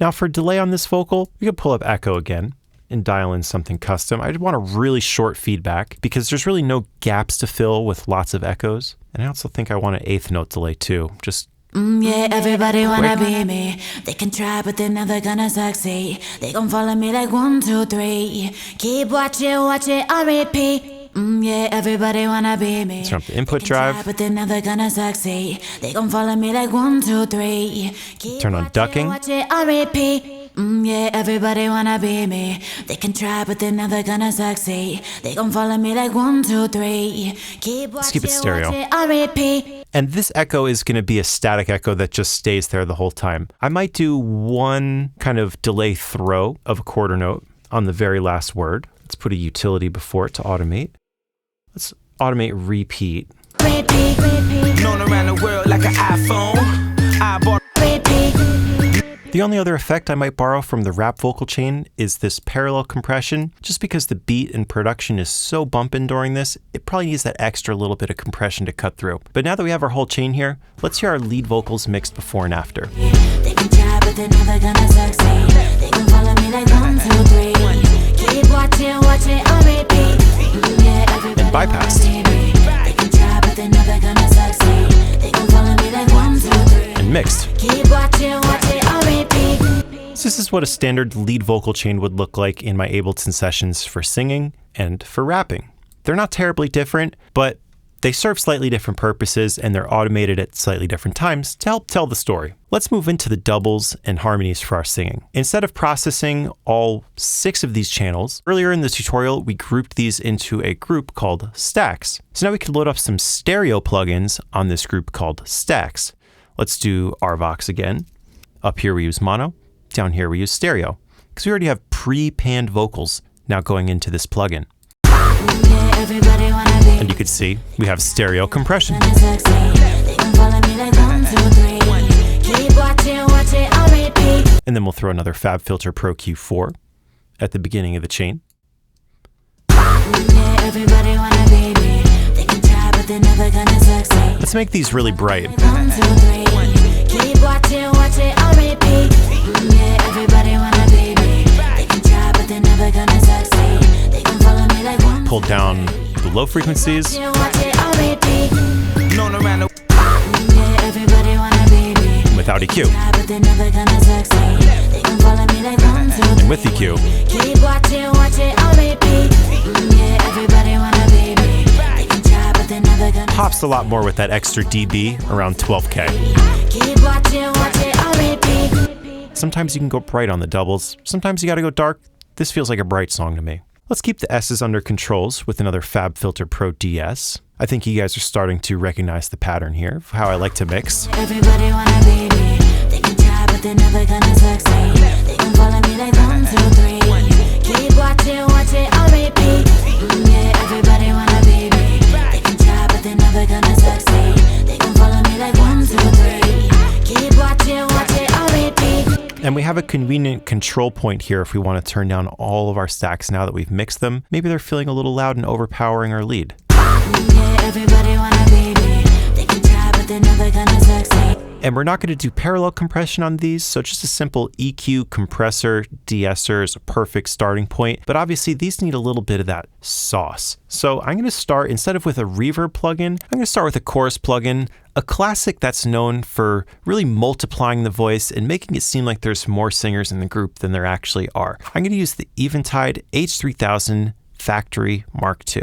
Now for delay on this vocal, we could pull up echo again and dial in something custom. I just want a really short feedback because there's really no gaps to fill with lots of echoes. And I also think I want an 1/8 note delay too. Just Yeah, everybody wanna quick. be me. They can try, but they're never gonna succeed. They gon' follow me like 1, 2, 3. Keep watching, watch it on repeat. Yeah, everybody wanna be me. turn up the input They can try, drive. but they're never gonna succeed. They gon' follow me like 1, 2, 3. Keep Turn on watching, ducking. watch it on repeat. Yeah, everybody wanna be me. They can try, but they're never gonna succeed. They gon' follow me like 1, 2, 3. Keep Let's keep it watching, stereo. watch it on repeat. And this echo is going to be a static echo that just stays there the whole time. I might do one kind of delay throw of a quarter note on the very last word. Let's put a utility before it to automate. Let's automate repeat. Repeat, repeat, Known around the world like an iPhone. I bought repeat. The only other effect I might borrow from the rap vocal chain is this parallel compression. Just because the beat and production is so bumping during this, it probably needs that extra little bit of compression to cut through. But now that we have our whole chain here, let's hear our lead vocals mixed before and after. They can try, but they're never gonna succeed. They can follow me like 1, 2, 3. Keep watching, watch it on repeat. Yeah, everybody And bypassed. wanna be me. They can try, but they're never gonna succeed. They can follow me like 1, 2, 3. And mixed. Keep watching, watch it on repeat. So this is what a standard lead vocal chain would look like in my Ableton sessions for singing and for rapping. They're not terribly different, but They serve slightly different purposes and they're automated at slightly different times to help tell the story. Let's move into the doubles and harmonies for our singing. Instead of processing all 6 of these channels, earlier in the tutorial, we grouped these into a group called stacks. So now we can load up some stereo plugins on this group called stacks. Let's do RVox again. Up here we use mono, down here we use stereo, because we already have pre-panned vocals now going into this plugin. And you can see we have stereo compression. And then we'll throw another FabFilter Pro Q4 at the beginning of the chain. Let's make these really bright. Pull down the low frequencies. Without EQ. And with EQ. Pops a lot more with that extra dB around 12K. Sometimes you can go bright on the doubles. Sometimes you gotta go dark. This feels like a bright song to me. Let's keep the S's under controls with another FabFilter Pro DS. I think you guys are starting to recognize the pattern here of how I like to mix. Everybody want a baby. They can try, but they're never gonna succeed. They can follow me like 1, 2, 3. Keep watching, watch it on repeat. Yeah, everybody want a baby. They can try, but they're never gonna succeed. They can follow me like 1, 2, 3. Keep watching, watch it on repeat. And we have a convenient control point here if we want to turn down all of our stacks now that we've mixed them. Maybe they're feeling a little loud and overpowering our lead. Yeah, everybody want a baby. They can try, but they're never gonna succeed. And we're not going to do parallel compression on these, so just a simple EQ, compressor, de-esser is a perfect starting point. But obviously these need a little bit of that sauce. So I'm going to start, instead of with a reverb plugin, I'm going to start with a chorus plugin, a classic that's known for really multiplying the voice and making it seem like there's more singers in the group than there actually are. I'm going to use the Eventide H3000 Factory Mark II.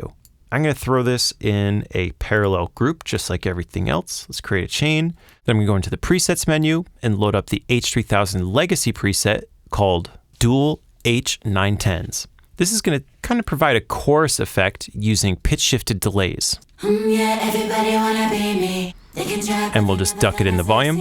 I'm going to throw this in a parallel group, just like everything else. Let's create a chain. Then I'm going to go into the presets menu and load up the H3000 legacy preset called Dual H910s. This is going to kind of provide a chorus effect using pitch shifted delays. Yeah, everybody wanna be me. They can try, And we'll just duck it in the volume.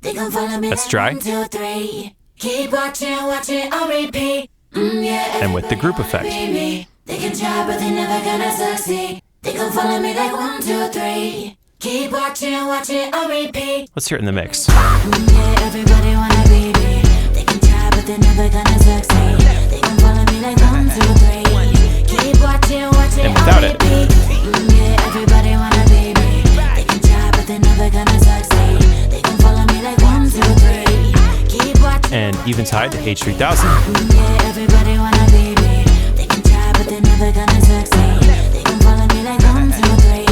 they can follow me That's like dry. 1, 2, 3. Keep watching, watch it on repeat. Yeah, And with the group effect. baby. They can try, but they're never gonna succeed. They can follow me like 1, 2, 3. Keep watching, watch it on repeat. Let's hear it in the mix. Yeah, everybody wanna be me. They can try, but they're never gonna succeed. They can follow me like 1, 2, 3. Keep watching, watch it And without on it. repeat. Yeah, everybody wanna be me. They can try, but they're never gonna succeed. They can follow me like 1, 2, 3. Keep watching. And Eventide H3000. Yeah, everybody wanna be me. They can try, but they're never gonna succeed. They can follow me like 1, 2, 3.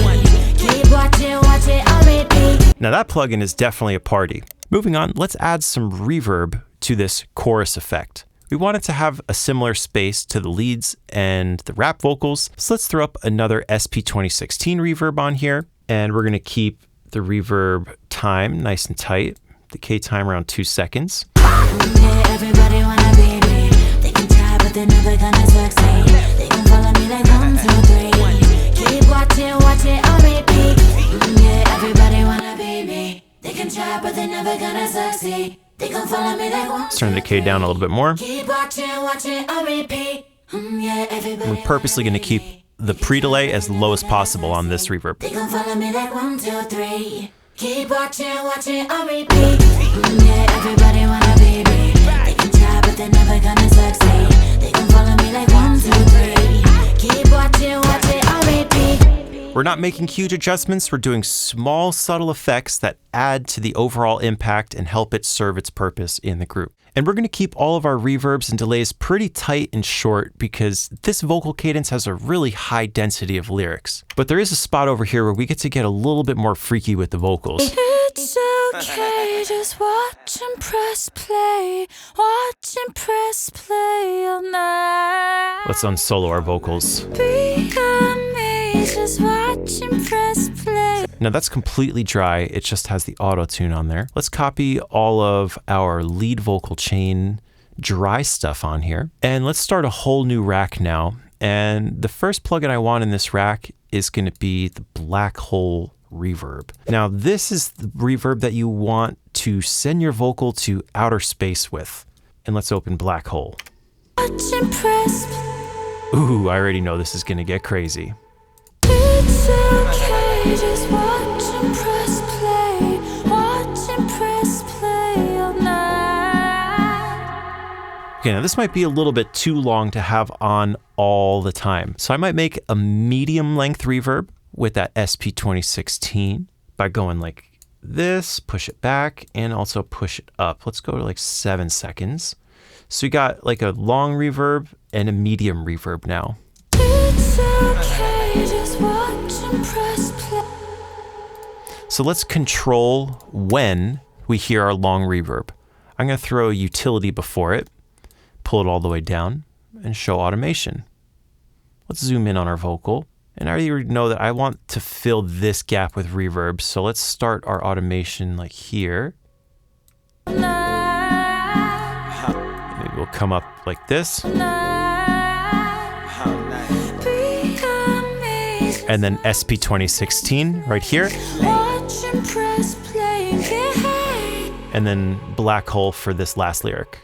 Keep watching, watch it on repeat. Now that plugin is definitely a party. Moving on, let's add some reverb to this chorus effect. We want it to have a similar space to the leads and the rap vocals. So let's throw up another SP2016 reverb on here. And we're going to keep the reverb time nice and tight. The K time around 2 seconds. Yeah, everybody wanna be me. They can try, but they're never gonna succeed. They can follow me like 1, 2, 3. Keep watching, watch it on repeat. Yeah, everybody wanna be me. They can try, but they're never gonna succeed. They can follow me like 1, Let's turn the K down a little bit more. keep watching, watch it on repeat. Yeah, everybody. We're purposely going to keep the pre-delay as low as possible on this reverb. They can follow me like 1, 2, 3. Keep watching, watch it on repeat. Yeah, everybody wanna be me. They can try, but they're never gonna succeed. They can follow me like 1, 2, 3. Keep watching, watch it on repeat. We're not making huge adjustments. We're doing small, subtle effects that add to the overall impact and help it serve its purpose in the group. And we're going to keep all of our reverbs and delays pretty tight and short because this vocal cadence has a really high density of lyrics. But there is a spot over here where we get to get a little bit more freaky with the vocals. It's okay, just watch and press play. Watch and press play all night. Let's unsolo our vocals. Be amazed, just watch and press play. Now that's completely dry. It just has the Autotune on there. Let's copy all of our lead vocal chain dry stuff on here. And let's start a whole new rack now. And the first plugin I want in this rack is going to be the Blackhole Reverb. Now this is the reverb that you want to send your vocal to outer space with. And let's open Blackhole. Ooh, I already know this is going to get crazy. It's okay, just watch and press play. Watch and press play all night. Okay, now this might be a little bit too long to have on all the time. So I might make a medium length reverb with that SP2016 by going like this, push it back, and also push it up. Let's go to like 7 seconds. So you got like a long reverb and a medium reverb now. It's okay, just watch and press play. So let's control when we hear our long reverb. I'm going to throw a utility before it, pull it all the way down, and show automation. Let's zoom in on our vocal. And I already know that I want to fill this gap with reverb. So let's start our automation like here. Maybe we'll come up like this. And then SP2016 right here. And then Blackhole for this last lyric.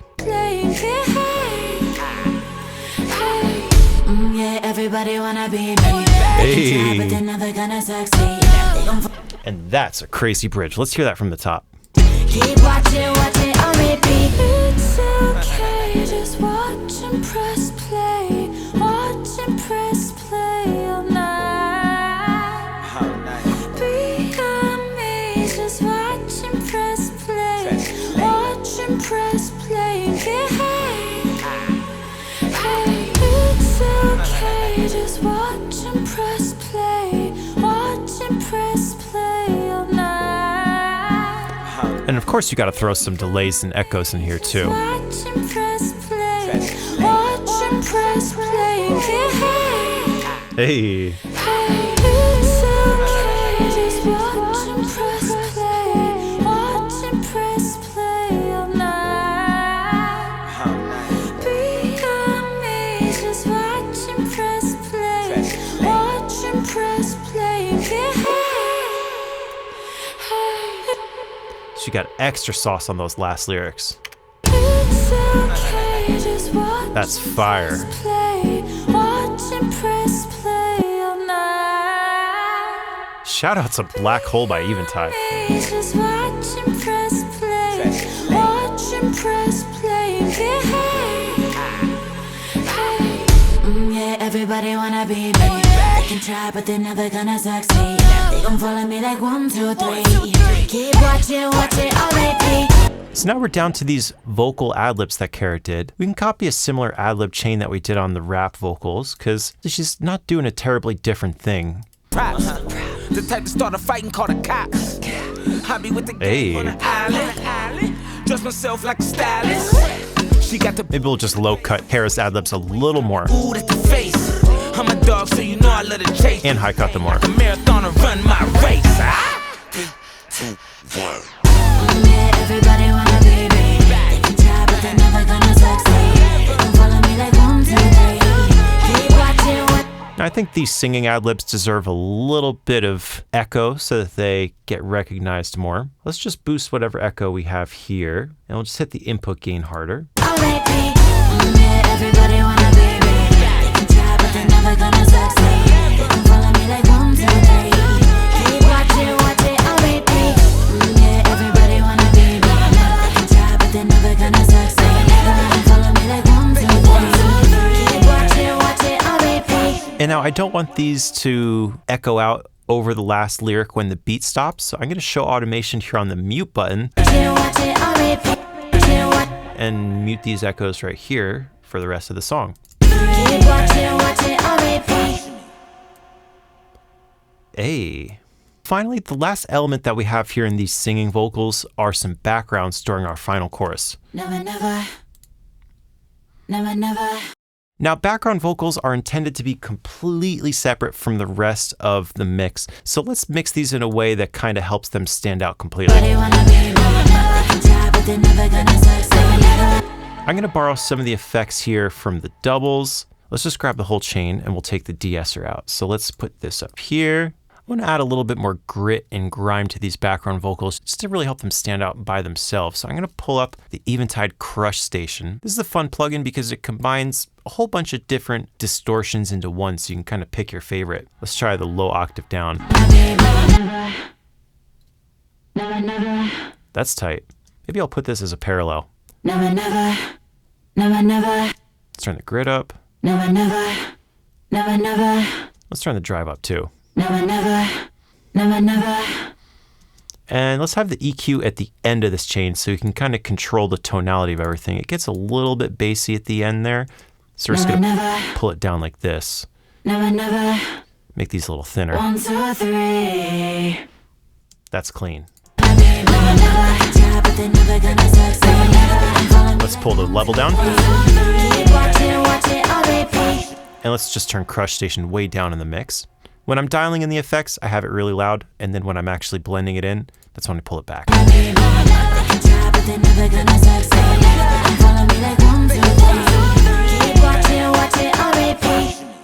Yeah, everybody wanna be me. Hey. But they're never gonna succeed. And that's a crazy bridge. Let's hear that from the top. Keep watching, on repeat. It's okay, just watch and press play. Watch and press play all night. Be amazed, just watch and press play. Watch and press play. It's okay, just watch and press play. Watch and press play all night. And of course, you got to throw some delays and echoes in here too. Watch and press play. Watch and press play. Hey. It's okay, just watch and press play. Watch and press play all night. Be amazed, just watch and press play. Watch and press play. So you got extra sauce on those last lyrics. It's okay, just watch That's fire. and play. Watch and press play all night. Shout out to Blackhole by Eventide. Just watch and press play. Watch and press play. Yeah, everybody wanna be me. They can try, but they're never gonna succeed. They gon' follow me like 1, 2, 3. Keep watching, all repeat. So now we're down to these vocal adlibs that KARRA did. We can copy a similar adlib chain that we did on the rap vocals because she's not doing a terribly different thing. Props. The type to start a fight and call the cops. I be with the game on the island. Dress myself like a stylist. She got the Maybe we'll just low cut KARRA's adlibs a little more boot at the face. I'm a dog, so you know I love to chase. and high cut them more. A marathoner run my race. 3, 2, 1. Yeah, everybody wanna be me. They can try, but they're never gonna succeed. They gon' follow me like 1, 2, 3. Keep watching what. Now, I think these singing adlibs deserve a little bit of echo so that they get recognized more. Let's just boost whatever echo we have here, and we'll just hit the input gain harder. All repeat. Yeah, everybody wanna be me. They can try, but they're never gonna succeed. They gon' follow me like 1, 2, 3. Keep watching, all repeat. Yeah, everybody wanna be me. They can try, but they're never gonna succeed. They gon' follow me like 1, 2, 3. Keep watching, all repeat. And now I don't want these to echo out over the last lyric when the beat stops, so I'm going to show automation here on the mute button and mute these echoes right here for the rest of the song. Hey. Finally, the last element that we have here in these singing vocals are some backgrounds during our final chorus. Never, never, never, never. Now, background vocals are intended to be completely separate from the rest of the mix, so let's mix these in a way that kind of helps them stand out completely. I'm going to borrow some of the effects here from the doubles. Let's just grab the whole chain and we'll take the De-Esser out. So let's put this up here. I want to add a little bit more grit and grime to these background vocals just to really help them stand out by themselves. So I'm going to pull up the Eventide Crush Station. This is a fun plugin because it combines a whole bunch of different distortions into one, so you can kind of pick your favorite. Let's try the low octave down. That's tight. Maybe I'll put this as a parallel. Let's turn the grid up. Let's turn the drive up too. And let's have the EQ at the end of this chain so you can kind of control the tonality of everything. It gets a little bit bassy at the end there. So we're just gonna pull it down like this. Make these a little thinner. 1, 2, 3. That's clean. Let's pull the level down. And let's just turn Crush Station way down in the mix. When I'm dialing in the effects, I have it really loud, and then when I'm actually blending it in, that's when I pull it back.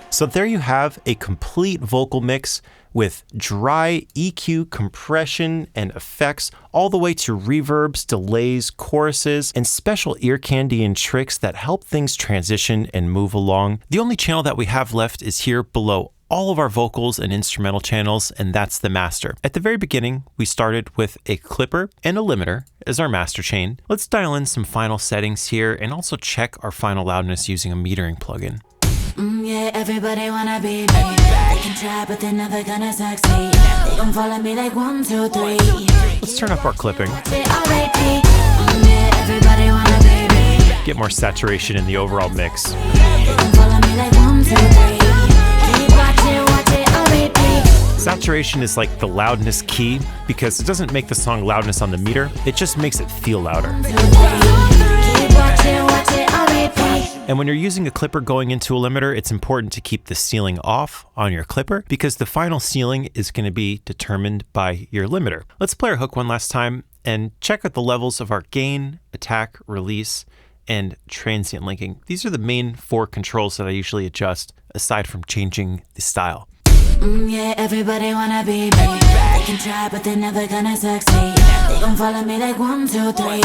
So there you have a complete vocal mix with dry EQ, compression, and effects, all the way to reverbs, delays, choruses, and special ear candy and tricks that help things transition and move along. The only channel that we have left is here below all of our vocals and instrumental channels, and that's the master. At the very beginning, we started with a clipper and a limiter as our master chain. Let's dial in some final settings here and also check our final loudness using a metering plugin. Yeah, everybody wanna be me. They can try, but they're never gonna succeed. They gon' follow me like 1, 2, 3. Let's turn up our clipping. Yeah, everybody wanna be me. Get more saturation in the overall mix. They gon' follow me like 1, 2, 3. Keep watching, watch it, I'll repeat. Saturation is like the loudness key because it doesn't make the song loudness on the meter, it just makes it feel louder. Keep watching, watch it, I'll repeat. And when you're using a clipper going into a limiter, it's important to keep the ceiling off on your clipper because the final ceiling is going to be determined by your limiter. Let's play our hook one last time and check out the levels of our gain, attack, release, and transient linking. These are the main 4 controls that I usually adjust aside from changing the style. Yeah, everybody wanna be me. They can try, but they're never gonna succeed. They gon' follow me like 1, 2, 3.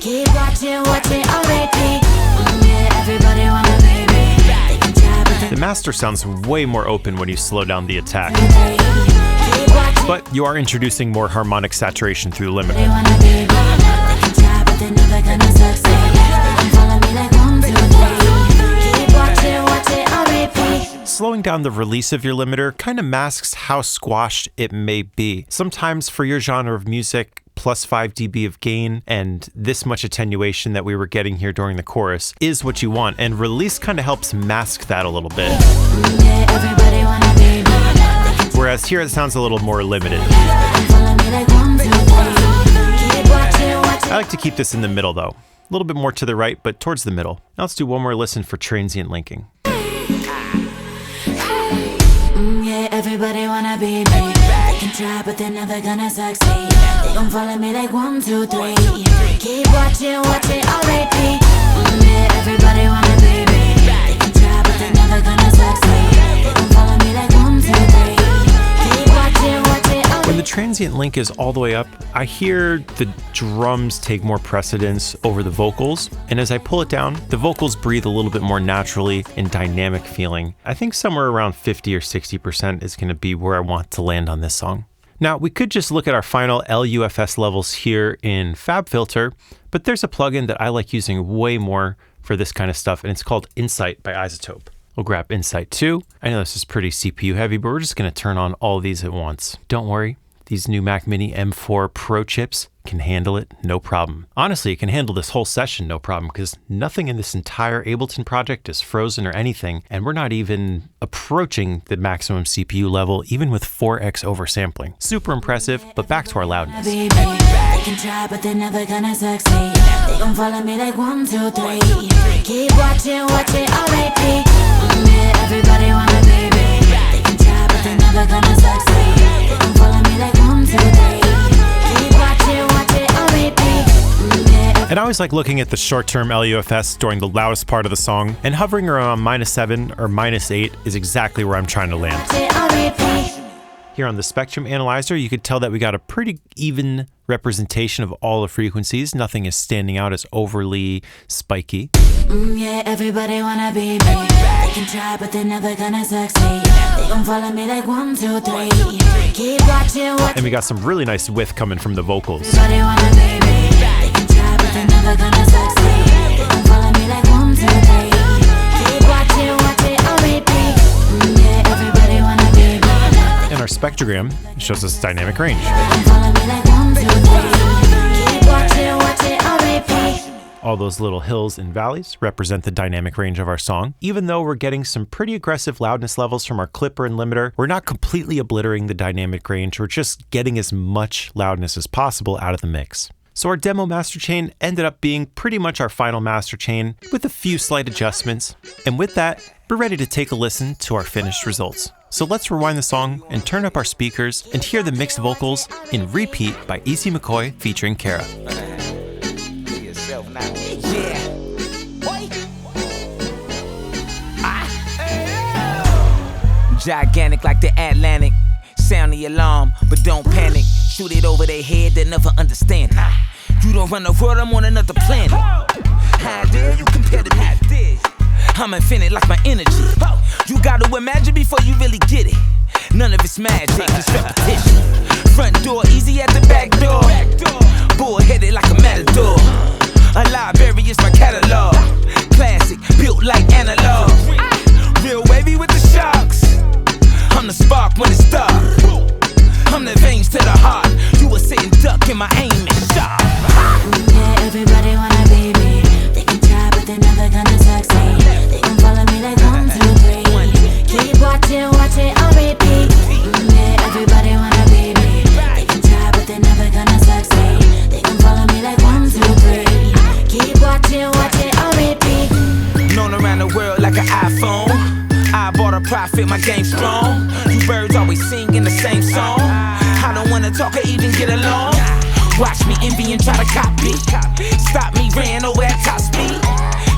Keep watching, watch it, I'll repeat. Yeah, everybody wanna be me. They can try, but The master sounds way more open when you slow down the attack, but you are introducing more harmonic saturation through the limiter. they wanna be me. They can try, but they're never gonna succeed. They gon' follow me like 1, 2, 3. Keep watching, watch it, I'll repeat. Slowing down the release of your limiter kind of masks how squashed it may be. Sometimes for your genre of music, plus 5 dB of gain and this much attenuation that we were getting here during the chorus is what you want, and release kind of helps mask that a little bit. Yeah, everybody wanna be me. Whereas here it sounds a little more limited. Follow me like 1, 2, 3. Keep watching, watch it. I like to keep this in the middle though. A little bit more to the right, but towards the middle. Now let's do one more listen for transient linking. Yeah, everybody wanna be me. They can try, but they're never gonna succeed. They gon' follow me like 1, 2, 3. Keep watching, watch it, I'll repeat. Yeah, everybody wanna be me. They can try, but they're never gonna succeed. They gon' follow me like 1, 2, 3. Keep watching, watch it, I'll When the transient link is all the way up, I hear the drums take more precedence over the vocals, and as I pull it down, the vocals breathe a little bit more naturally and dynamic feeling. I think somewhere around 50 or 60% is going to be where I want to land on this song. Now, we could just look at our final LUFS levels here in FabFilter, but there's a plugin that I like using way more for this kind of stuff, and it's called Insight by iZotope. We'll grab Insight 2. I know this is pretty CPU heavy, but we're just going to turn on all these at once. Don't worry, these new Mac Mini M4 Pro chips can handle it, no problem. Honestly, it can handle this whole session, no problem, because nothing in this entire Ableton project is frozen or anything, and we're not even approaching the maximum CPU level, even with 4x oversampling. Super impressive, but back to our loudness. be me. They can try, but they're never gonna succeed. They gon' follow me like 1, 2, 3. Keep watching, watch it, I'll repeat. repeat. Yeah, everybody wanna be me. They can try, but they're never gonna succeed. They gon' follow me like 1, 2, 3. Keep watching, watch it on repeat. Yeah. And I always like looking at the short-term LUFS during the loudest part of the song, and hovering around -7 or -8 is exactly where I'm trying to land. Watch it on repeat. Here on the spectrum analyzer, you could tell that we got a pretty even representation of all the frequencies. Nothing is standing out as overly spiky. Yeah, everybody wanna be me. They can try, but they're never gonna succeed. They gon' follow me like 1, 2, 3. Keep watching, watch. And we got some really nice width coming from the vocals. Everybody wanna be me. They can try, but they're never gonna succeed. They gon' follow me like 1, 2, 3. Keep watching, watch it on repeat. Yeah, everybody wanna be me. And our spectrogram shows us dynamic range. They gon' follow me like 1, 2, 3. Keep watching, watch it on repeat. All those little hills and valleys represent the dynamic range of our song. Even though we're getting some pretty aggressive loudness levels from our clipper and limiter, we're not completely obliterating the dynamic range. We're just getting as much loudness as possible out of the mix. So our demo master chain ended up being pretty much our final master chain with a few slight adjustments. And with that, we're ready to take a listen to our finished results. So let's rewind the song and turn up our speakers and hear the mixed vocals in Repeat by Easy McCoy featuring KARRA. Gigantic like the Atlantic. Sound the alarm, but don't panic. Shoot it over their head, they never understand. You don't run the world, I'm on another planet. How dare you compare to me? I'm infinite like my energy. You gotta imagine before you really get it. None of it's magic, it's repetition. Front door easy at the back door. Bull-headed like a matador. A library is my catalog. Classic, built like analog. Real wavy with the sharks. I'm the spark when it's dark. I'm the veins to the heart. You a sitting duck and my aim is sharp. Yeah, everybody wanna be me. They can try, but they're never gonna succeed. They gon' follow me like 1, 2, 3. Keep watching, watch it on repeat. Yeah, everybody wanna be me. They can try, but they're never gonna succeed. They gon' follow me like 1, 2, 3. Keep watching, watch it on repeat. Known around the world like an iPhone. I bought a profit, my game strong. You birds always singing the same song. I don't wanna talk or even get along. Watch me envy and try to copy. Stop me, ran over at top speed.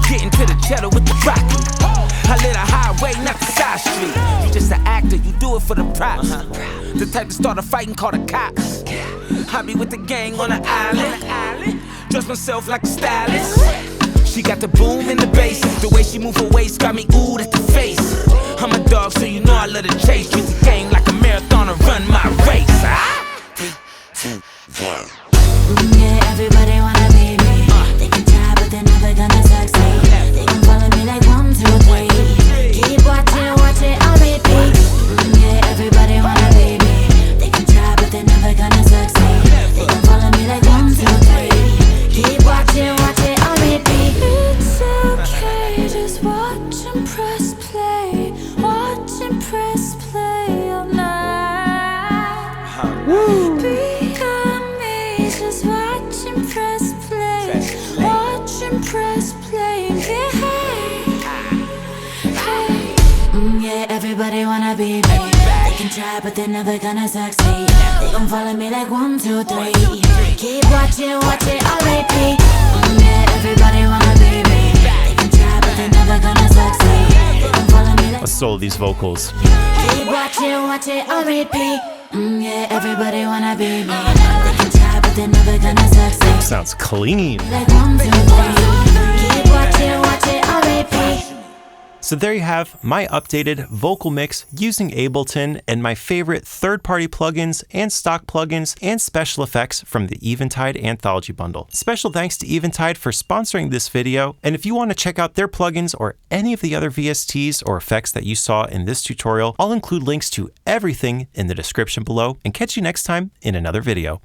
Getting to the cheddar with the rocket. I lit a highway, not the side street. You just an actor, you do it for the props. The type to start a fight and call the cops. I be with the gang on the island. Dress myself like a stylist. She got the boom in the bass. The way she move her waist got me ooh at the face. I'm a dog, so you know I love to chase. Treat the game like a marathon and run my race. 3, 2, 1. Yeah, everybody wanna be me. They can try, but they're never gonna succeed. They gon' follow me like 1, 2, 3. Keep watching, watch it on repeat. Yeah, everybody wanna be me. They can try, but they're never gonna succeed. They gon' follow me like 1, 2, 3. Keep watching, watch it on repeat. It's okay, just watch and press play. Watch and press play all night. Be on me, just watch and press play. Watch and press play. Yeah, hey. Yeah, everybody wanna be me. They can try, but they're never gonna succeed. They gon' follow me like 1, 2, 3. Keep watching, watch it on repeat. Yeah, everybody wanna be me. They can try, but they're never gonna succeed. They gon' follow me like. Let's solo these vocals. Keep watching, watch it on repeat. Yeah, everybody wanna be me. They can try, but they're never gonna succeed. Sounds clean. Like 1, 2, 3. Keep watching, watch it on repeat. So there you have my updated vocal mix using Ableton and my favorite third-party plugins and stock plugins and special effects from the Eventide Anthology bundle. Special thanks to Eventide for sponsoring this video, and if you want to check out their plugins or any of the other VSTs or effects that you saw in this tutorial, I'll include links to everything in the description below and catch you next time in another video.